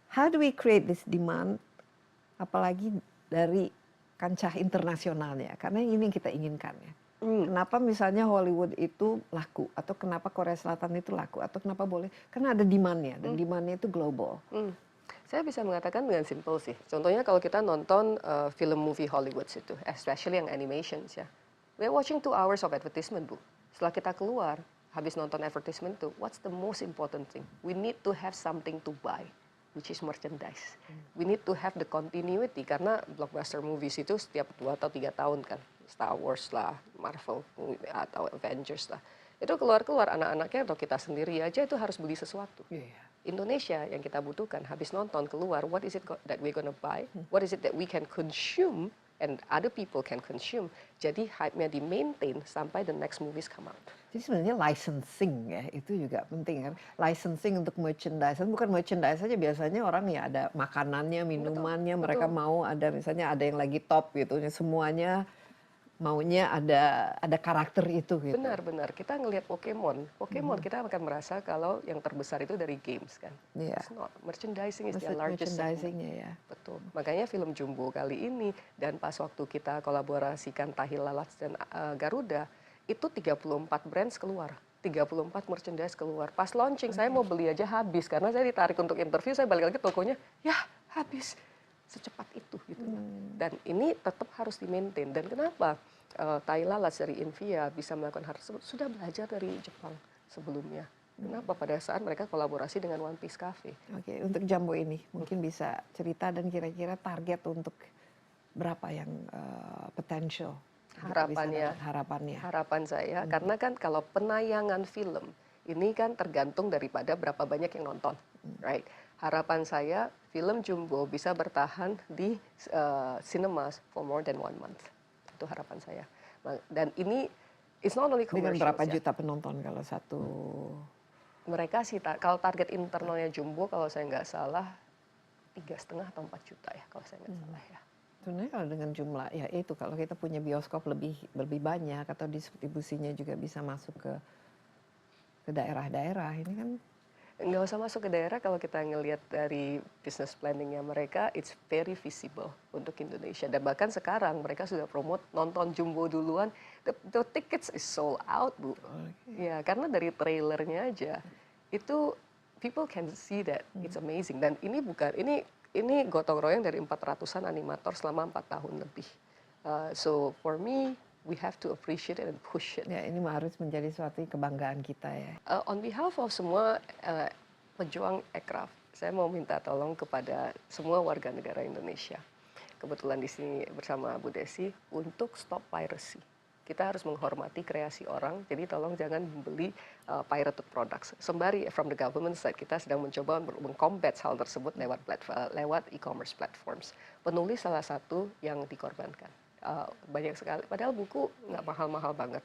How do we create this demand, apalagi dari kancah internasionalnya, karena ini yang kita inginkan ya. Kenapa misalnya Hollywood itu laku, atau kenapa Korea Selatan itu laku, atau kenapa boleh? Karena ada demandnya, dan demandnya itu global. Saya bisa mengatakan dengan simple sih. Contohnya kalau kita nonton film movie Hollywood itu, especially yang animations ya. We're watching 2 hours of advertisement, Bu. Setelah kita keluar, habis nonton advertisement itu, what's the most important thing? We need to have something to buy, which is merchandise. We need to have the continuity, karena blockbuster movies itu setiap 2 atau 3 tahun kan. Star Wars lah, Marvel atau Avengers lah. Itu keluar-keluar anak-anaknya atau kita sendiri aja itu harus beli sesuatu. Indonesia yang kita butuhkan habis nonton keluar, what is it that we're gonna buy? What is it that we can consume and other people can consume? Jadi hype-nya di-maintain sampai the next movies come out. Jadi sebenarnya licensing ya, itu juga penting kan. Licensing untuk merchandise, bukan merchandise saja, biasanya orang ya ada makanannya, minumannya, mereka mau ada misalnya ada yang lagi top gitu, semuanya maunya ada karakter itu gitu. Benar-benar, kita ngelihat Pokemon kita akan merasa kalau yang terbesar itu dari games kan. It's not. Merchandising is the largest segment. Ya. Betul. Makanya film Jumbo kali ini dan pas waktu kita kolaborasikan Tahil Lalat dan Garuda, itu 34 brands keluar. 34 merchandise keluar. Pas launching saya mau beli aja habis karena saya ditarik untuk interview, saya balik lagi tokonya, ya habis. Secepat itu gitu. Dan ini tetap harus di-maintain. Dan kenapa Tahil Lalat dari Invia bisa melakukan hal tersebut? Sudah belajar dari Jepang sebelumnya. Kenapa pada saat mereka kolaborasi dengan One Piece Cafe? Oke, untuk Jumbo ini mungkin bisa cerita dan kira-kira target untuk berapa yang potential harapan saya karena kan kalau penayangan film ini kan tergantung daripada berapa banyak yang nonton, right? Harapan saya film Jumbo bisa bertahan di cinemas for more than 1 month. Itu harapan saya. Dan ini it's not only commercial. Dengan berapa juta penonton kalau satu? Mereka sih kalau target internalnya Jumbo kalau saya nggak salah 3,5 atau 4 juta ya kalau saya nggak salah ya. Sebenarnya kalau dengan jumlah ya itu kalau kita punya bioskop lebih banyak atau distribusinya juga bisa masuk ke daerah-daerah ini kan. Nggak usah masuk ke daerah kalau kita ngelihat dari business planningnya mereka, it's very visible untuk Indonesia. Dan bahkan sekarang mereka sudah promote nonton Jumbo duluan, the tickets is sold out, Bu. Ya, karena dari trailernya aja, itu people can see that it's amazing. Dan ini ini gotong royong dari 400-an animator selama 4 tahun lebih. So for me, we have to appreciate it and push it. Ya, ini harus menjadi suatu kebanggaan kita ya. On behalf of semua pejuang aircraft, saya mau minta tolong kepada semua warga negara Indonesia. Kebetulan di sini bersama Bu Desi untuk stop piracy. Kita harus menghormati kreasi orang, jadi tolong jangan membeli pirated products. Sembari from the government side kita sedang mencoba mengcombat hal tersebut lewat e-commerce platforms. Penulis salah satu yang dikorbankan. Banyak sekali, padahal buku nggak mahal-mahal banget.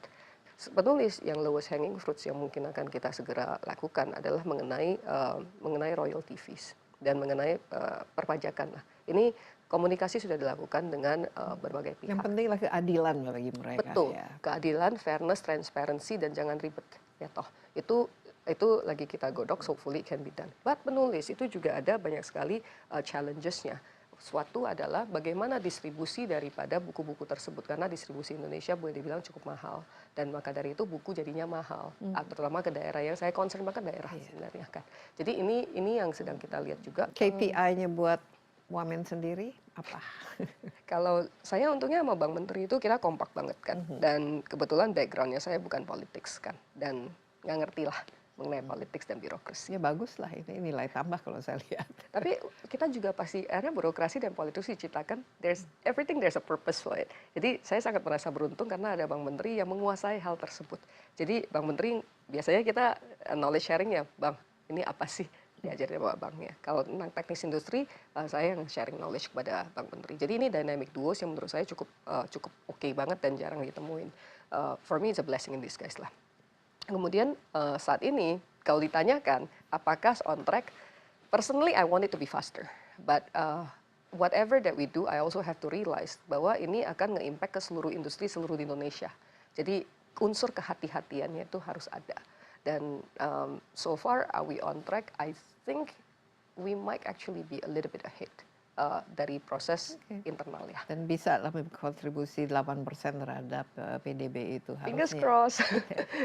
Penulis yang lowest hanging fruits yang mungkin akan kita segera lakukan adalah mengenai royalty fees dan mengenai perpajakan. Nah, ini komunikasi sudah dilakukan dengan berbagai pihak. Yang penting adalah keadilan bagi mereka. Betul, ya. Keadilan, fairness, transparency dan jangan ribet. Ya toh, itu Itu lagi kita godok, hopefully it can be done. But menulis itu juga ada banyak sekali challenges-nya. Suatu adalah bagaimana distribusi daripada buku-buku tersebut, karena distribusi Indonesia boleh dibilang cukup mahal, dan maka dari itu buku jadinya mahal, terutama ke daerah yang saya concern banget daerah sebenarnya kan. Jadi ini yang sedang kita lihat juga. KPI-nya buat Wamen sendiri apa? Kalau saya untungnya sama Bang Menteri itu kita kompak banget kan, dan kebetulan backgroundnya saya bukan politics kan, dan nggak ngerti lah mengenai politics dan birokrasi. Ya bagus lah, ini nilai tambah kalau saya lihat. Tapi kita juga pasti, karena birokrasi dan politik diciptakan, there's a purpose for it. Jadi saya sangat merasa beruntung karena ada Bang Menteri yang menguasai hal tersebut. Jadi Bang Menteri, biasanya kita knowledge sharing ya, Bang, ini apa sih? Diajarin sama Bangnya. Kalau tentang teknis industri, saya yang sharing knowledge kepada Bang Menteri. Jadi ini dynamic duos yang menurut saya cukup oke banget dan jarang ditemuin. For me it's a blessing in disguise lah. Kemudian saat ini kalau ditanyakan apakah on track, personally I want it to be faster, but whatever that we do I also have to realize bahwa ini akan nge-impact ke seluruh industri seluruh di Indonesia. Jadi unsur kehati-hatiannya itu harus ada. Dan so far are we on track? I think we might actually be a little bit ahead dari proses internal ya. Dan bisa lah berkontribusi 8% terhadap PDB itu harusnya. Fingers crossed.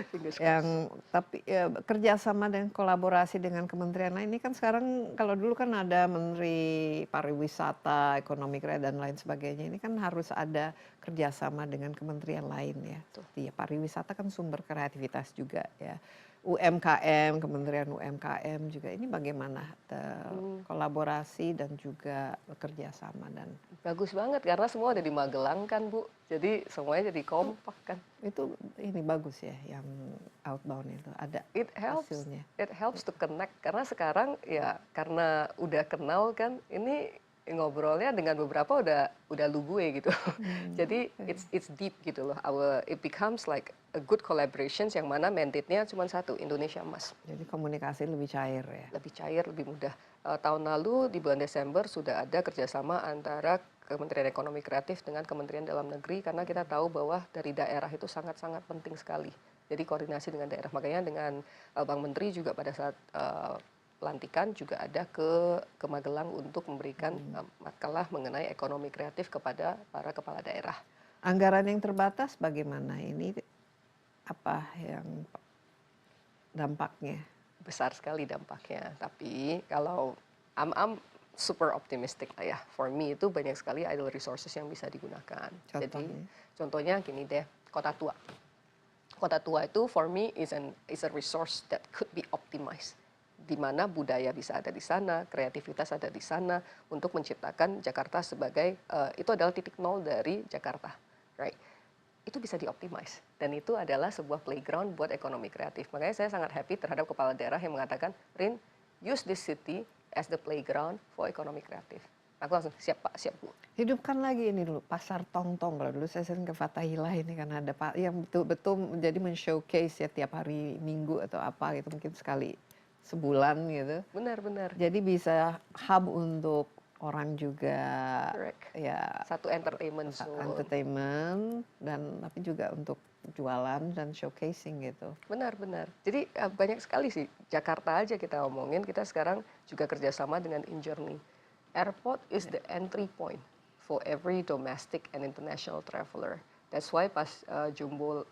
Fingers crossed. Yang tapi kerjasama dan kolaborasi dengan kementerian lain ini kan sekarang, kalau dulu kan ada Menteri Pariwisata, Ekonomi Kreatif dan lain sebagainya, ini kan harus ada kerjasama dengan kementerian lain ya. Seperti ya, pariwisata kan sumber kreativitas juga ya. UMKM, Kementerian UMKM juga ini bagaimana kolaborasi dan juga bekerjasama dan bagus banget karena semua ada di Magelang kan Bu, jadi semuanya jadi kompak kan. Itu ini bagus ya yang outbound itu ada hasilnya. It helps to connect karena sekarang ya karena udah kenal kan, ini ngobrolnya dengan beberapa udah lu gue gitu. Jadi it's deep gitu loh. It becomes like a good collaborations yang mana mandate-nya cuma satu, Indonesia Emas. Jadi komunikasi lebih cair ya. Lebih cair, lebih mudah. Tahun lalu di bulan Desember sudah ada kerjasama antara Kementerian Ekonomi Kreatif dengan Kementerian Dalam Negeri karena kita tahu bahwa dari daerah itu sangat-sangat penting sekali. Jadi koordinasi dengan daerah. Makanya dengan Bang Menteri juga pada saat pelantikan juga ada ke Magelang untuk memberikan makalah mengenai ekonomi kreatif kepada para kepala daerah. Anggaran yang terbatas bagaimana ini, apa yang dampaknya? Besar sekali dampaknya, tapi kalau I'm super optimistic lah ya. For me itu banyak sekali idle resources yang bisa digunakan. Contohnya? Jadi contohnya gini deh, Kota Tua. Kota Tua itu for me is a resource that could be optimized, di mana budaya bisa ada di sana, kreativitas ada di sana untuk menciptakan Jakarta sebagai itu adalah titik nol dari Jakarta, right? Itu bisa dioptimize dan itu adalah sebuah playground buat ekonomi kreatif. Makanya saya sangat happy terhadap kepala daerah yang mengatakan, Rin, use this city as the playground for ekonomi kreatif. Aku langsung siap Pak, siap Bu. Hidupkan lagi ini dulu pasar Tongtong. Kalau dulu saya sering ke Fathahillah ini kan ada yang betul-betul menjadi men-showcase ya tiap hari Minggu atau apa gitu, mungkin sekali sebulan gitu. Benar. Jadi bisa hub untuk orang juga. Correct. Ya Satu entertainment zone. Entertainment dan tapi juga untuk jualan dan showcasing gitu. Benar. Jadi banyak sekali sih. Jakarta aja kita omongin, kita sekarang juga kerjasama dengan InJourney. Airport is the entry point for every domestic and international traveler. That's why pas Jumbo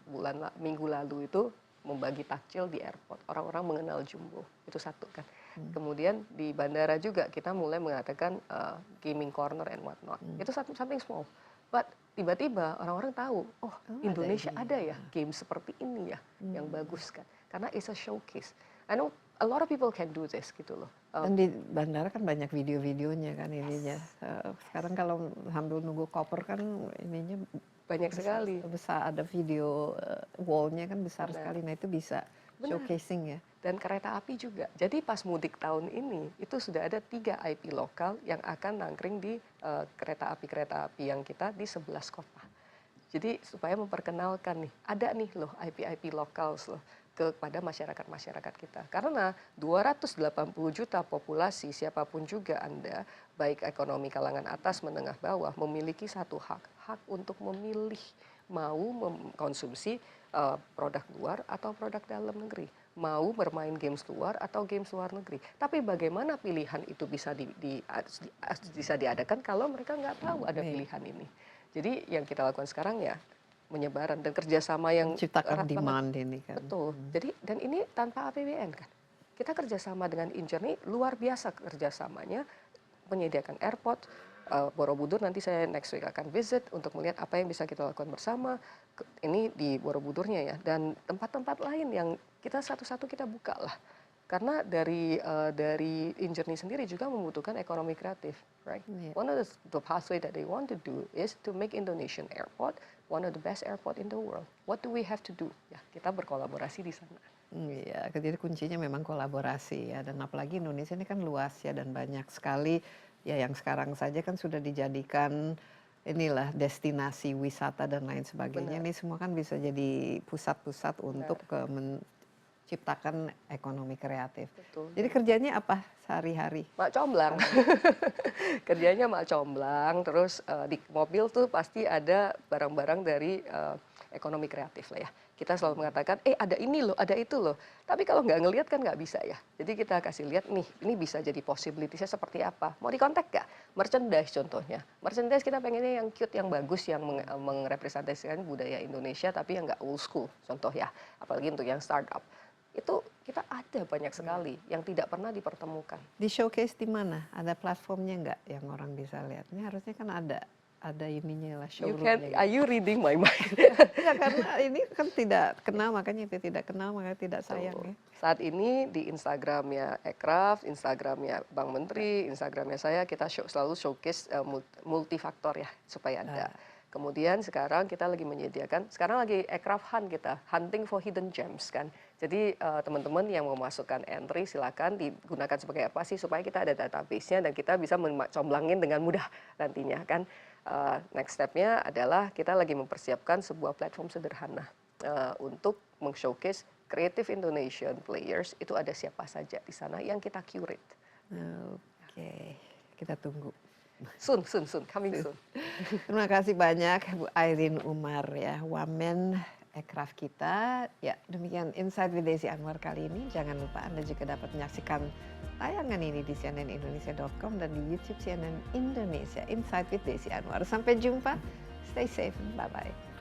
minggu lalu itu membagi takjil di airport. Orang-orang mengenal Jumbo. Itu satu kan. Kemudian di bandara juga kita mulai mengatakan gaming corner and whatnot. Itu something small. But tiba-tiba orang-orang tahu, oh Indonesia ada ya game seperti ini ya yang bagus kan. Karena it's a showcase. I know a lot of people can do this gitu loh. Dan di bandara kan banyak video-videonya kan ininya. Sekarang kalau sambil nunggu koper kan ininya banyak sekali. Besar ada video wallnya kan besar sekali. Nah itu bisa showcasing ya. Dan kereta api juga. Jadi pas mudik tahun ini itu sudah ada 3 IP lokal yang akan nangkring di kereta api yang kita di 11 kota. Jadi supaya memperkenalkan nih, ada nih loh IP lokal loh kepada masyarakat kita. Karena 280 juta populasi, siapapun juga Anda, baik ekonomi kalangan atas, menengah, bawah, memiliki satu hak untuk memilih mau mengkonsumsi produk luar atau produk dalam negeri. mau bermain games luar atau games luar negeri. Tapi bagaimana pilihan itu bisa bisa diadakan kalau mereka nggak tahu ada pilihan ini. Jadi yang kita lakukan sekarang ya menyebaran dan kerjasama yang Menciptakan erat demand banget. ini kan. Betul. Jadi dan ini tanpa APBN kan. Kita kerjasama dengan Injourney luar biasa kerjasamanya, menyediakan airport. Borobudur nanti saya next week akan visit untuk melihat apa yang bisa kita lakukan bersama. Ini di Borobudurnya ya, dan tempat-tempat lain yang kita satu-satu kita buka lah. Karena dari Injourney sendiri juga membutuhkan ekonomi kreatif, right? Yeah. One of the pathway that they want to do is to make Indonesian airport one of the best airport in the world. What do we have to do? Ya, kita berkolaborasi di sana. Iya, jadi kuncinya memang kolaborasi ya, dan apalagi Indonesia ini kan luas ya dan banyak sekali ya, yang sekarang saja kan sudah dijadikan inilah destinasi wisata dan lain sebagainya. Benar. Ini semua kan bisa jadi pusat-pusat untuk menciptakan ekonomi kreatif. Betul. Jadi kerjanya apa sehari-hari? Mak comblang. Kerjanya mak comblang, terus di mobil tuh pasti ada barang-barang dari ekonomi kreatif lah ya. Kita selalu mengatakan, ada ini loh, ada itu loh. Tapi kalau nggak ngelihat kan nggak bisa ya. Jadi kita kasih lihat nih, ini bisa jadi possibility-nya seperti apa. Mau dikontak nggak? Merchandise contohnya. Merchandise kita pengennya yang cute, yang bagus, yang merepresentasikan budaya Indonesia, tapi yang nggak old school. Contoh ya, apalagi untuk yang startup. Itu kita ada banyak sekali yang tidak pernah dipertemukan. Di showcase di mana? Ada platformnya nggak yang orang bisa lihat? Ini harusnya kan ada ininya lah, showroomnya. Are you reading my mind? Ya, karena ini kan tidak kenal, makanya itu tidak kenal, makanya tidak sayang ya. Saat ini di Instagramnya Ekraf, Instagramnya Bang Menteri, Instagramnya saya, kita selalu showcase multifaktor ya, supaya ada. Kemudian sekarang kita lagi menyediakan, sekarang lagi Ekraf Hunt kita, hunting for hidden gems kan. Jadi teman-teman yang mau masukkan entry silakan digunakan sebagai apa sih, supaya kita ada database-nya dan kita bisa comblangin dengan mudah nantinya kan. Next step-nya adalah kita lagi mempersiapkan sebuah platform sederhana untuk meng-showcase creative Indonesian players. Itu ada siapa saja di sana yang kita curate. Oke, kita tunggu. Soon, coming soon. Terima kasih banyak Bu Airin Umar ya, Wamen Ekraf kita. Ya, demikian Insight with Desi Anwar kali ini. Jangan lupa Anda juga dapat menyaksikan tayangan ini di cnnindonesia.com dan di YouTube CNN Indonesia, Insight with Desi Anwar. Sampai jumpa, stay safe, bye-bye.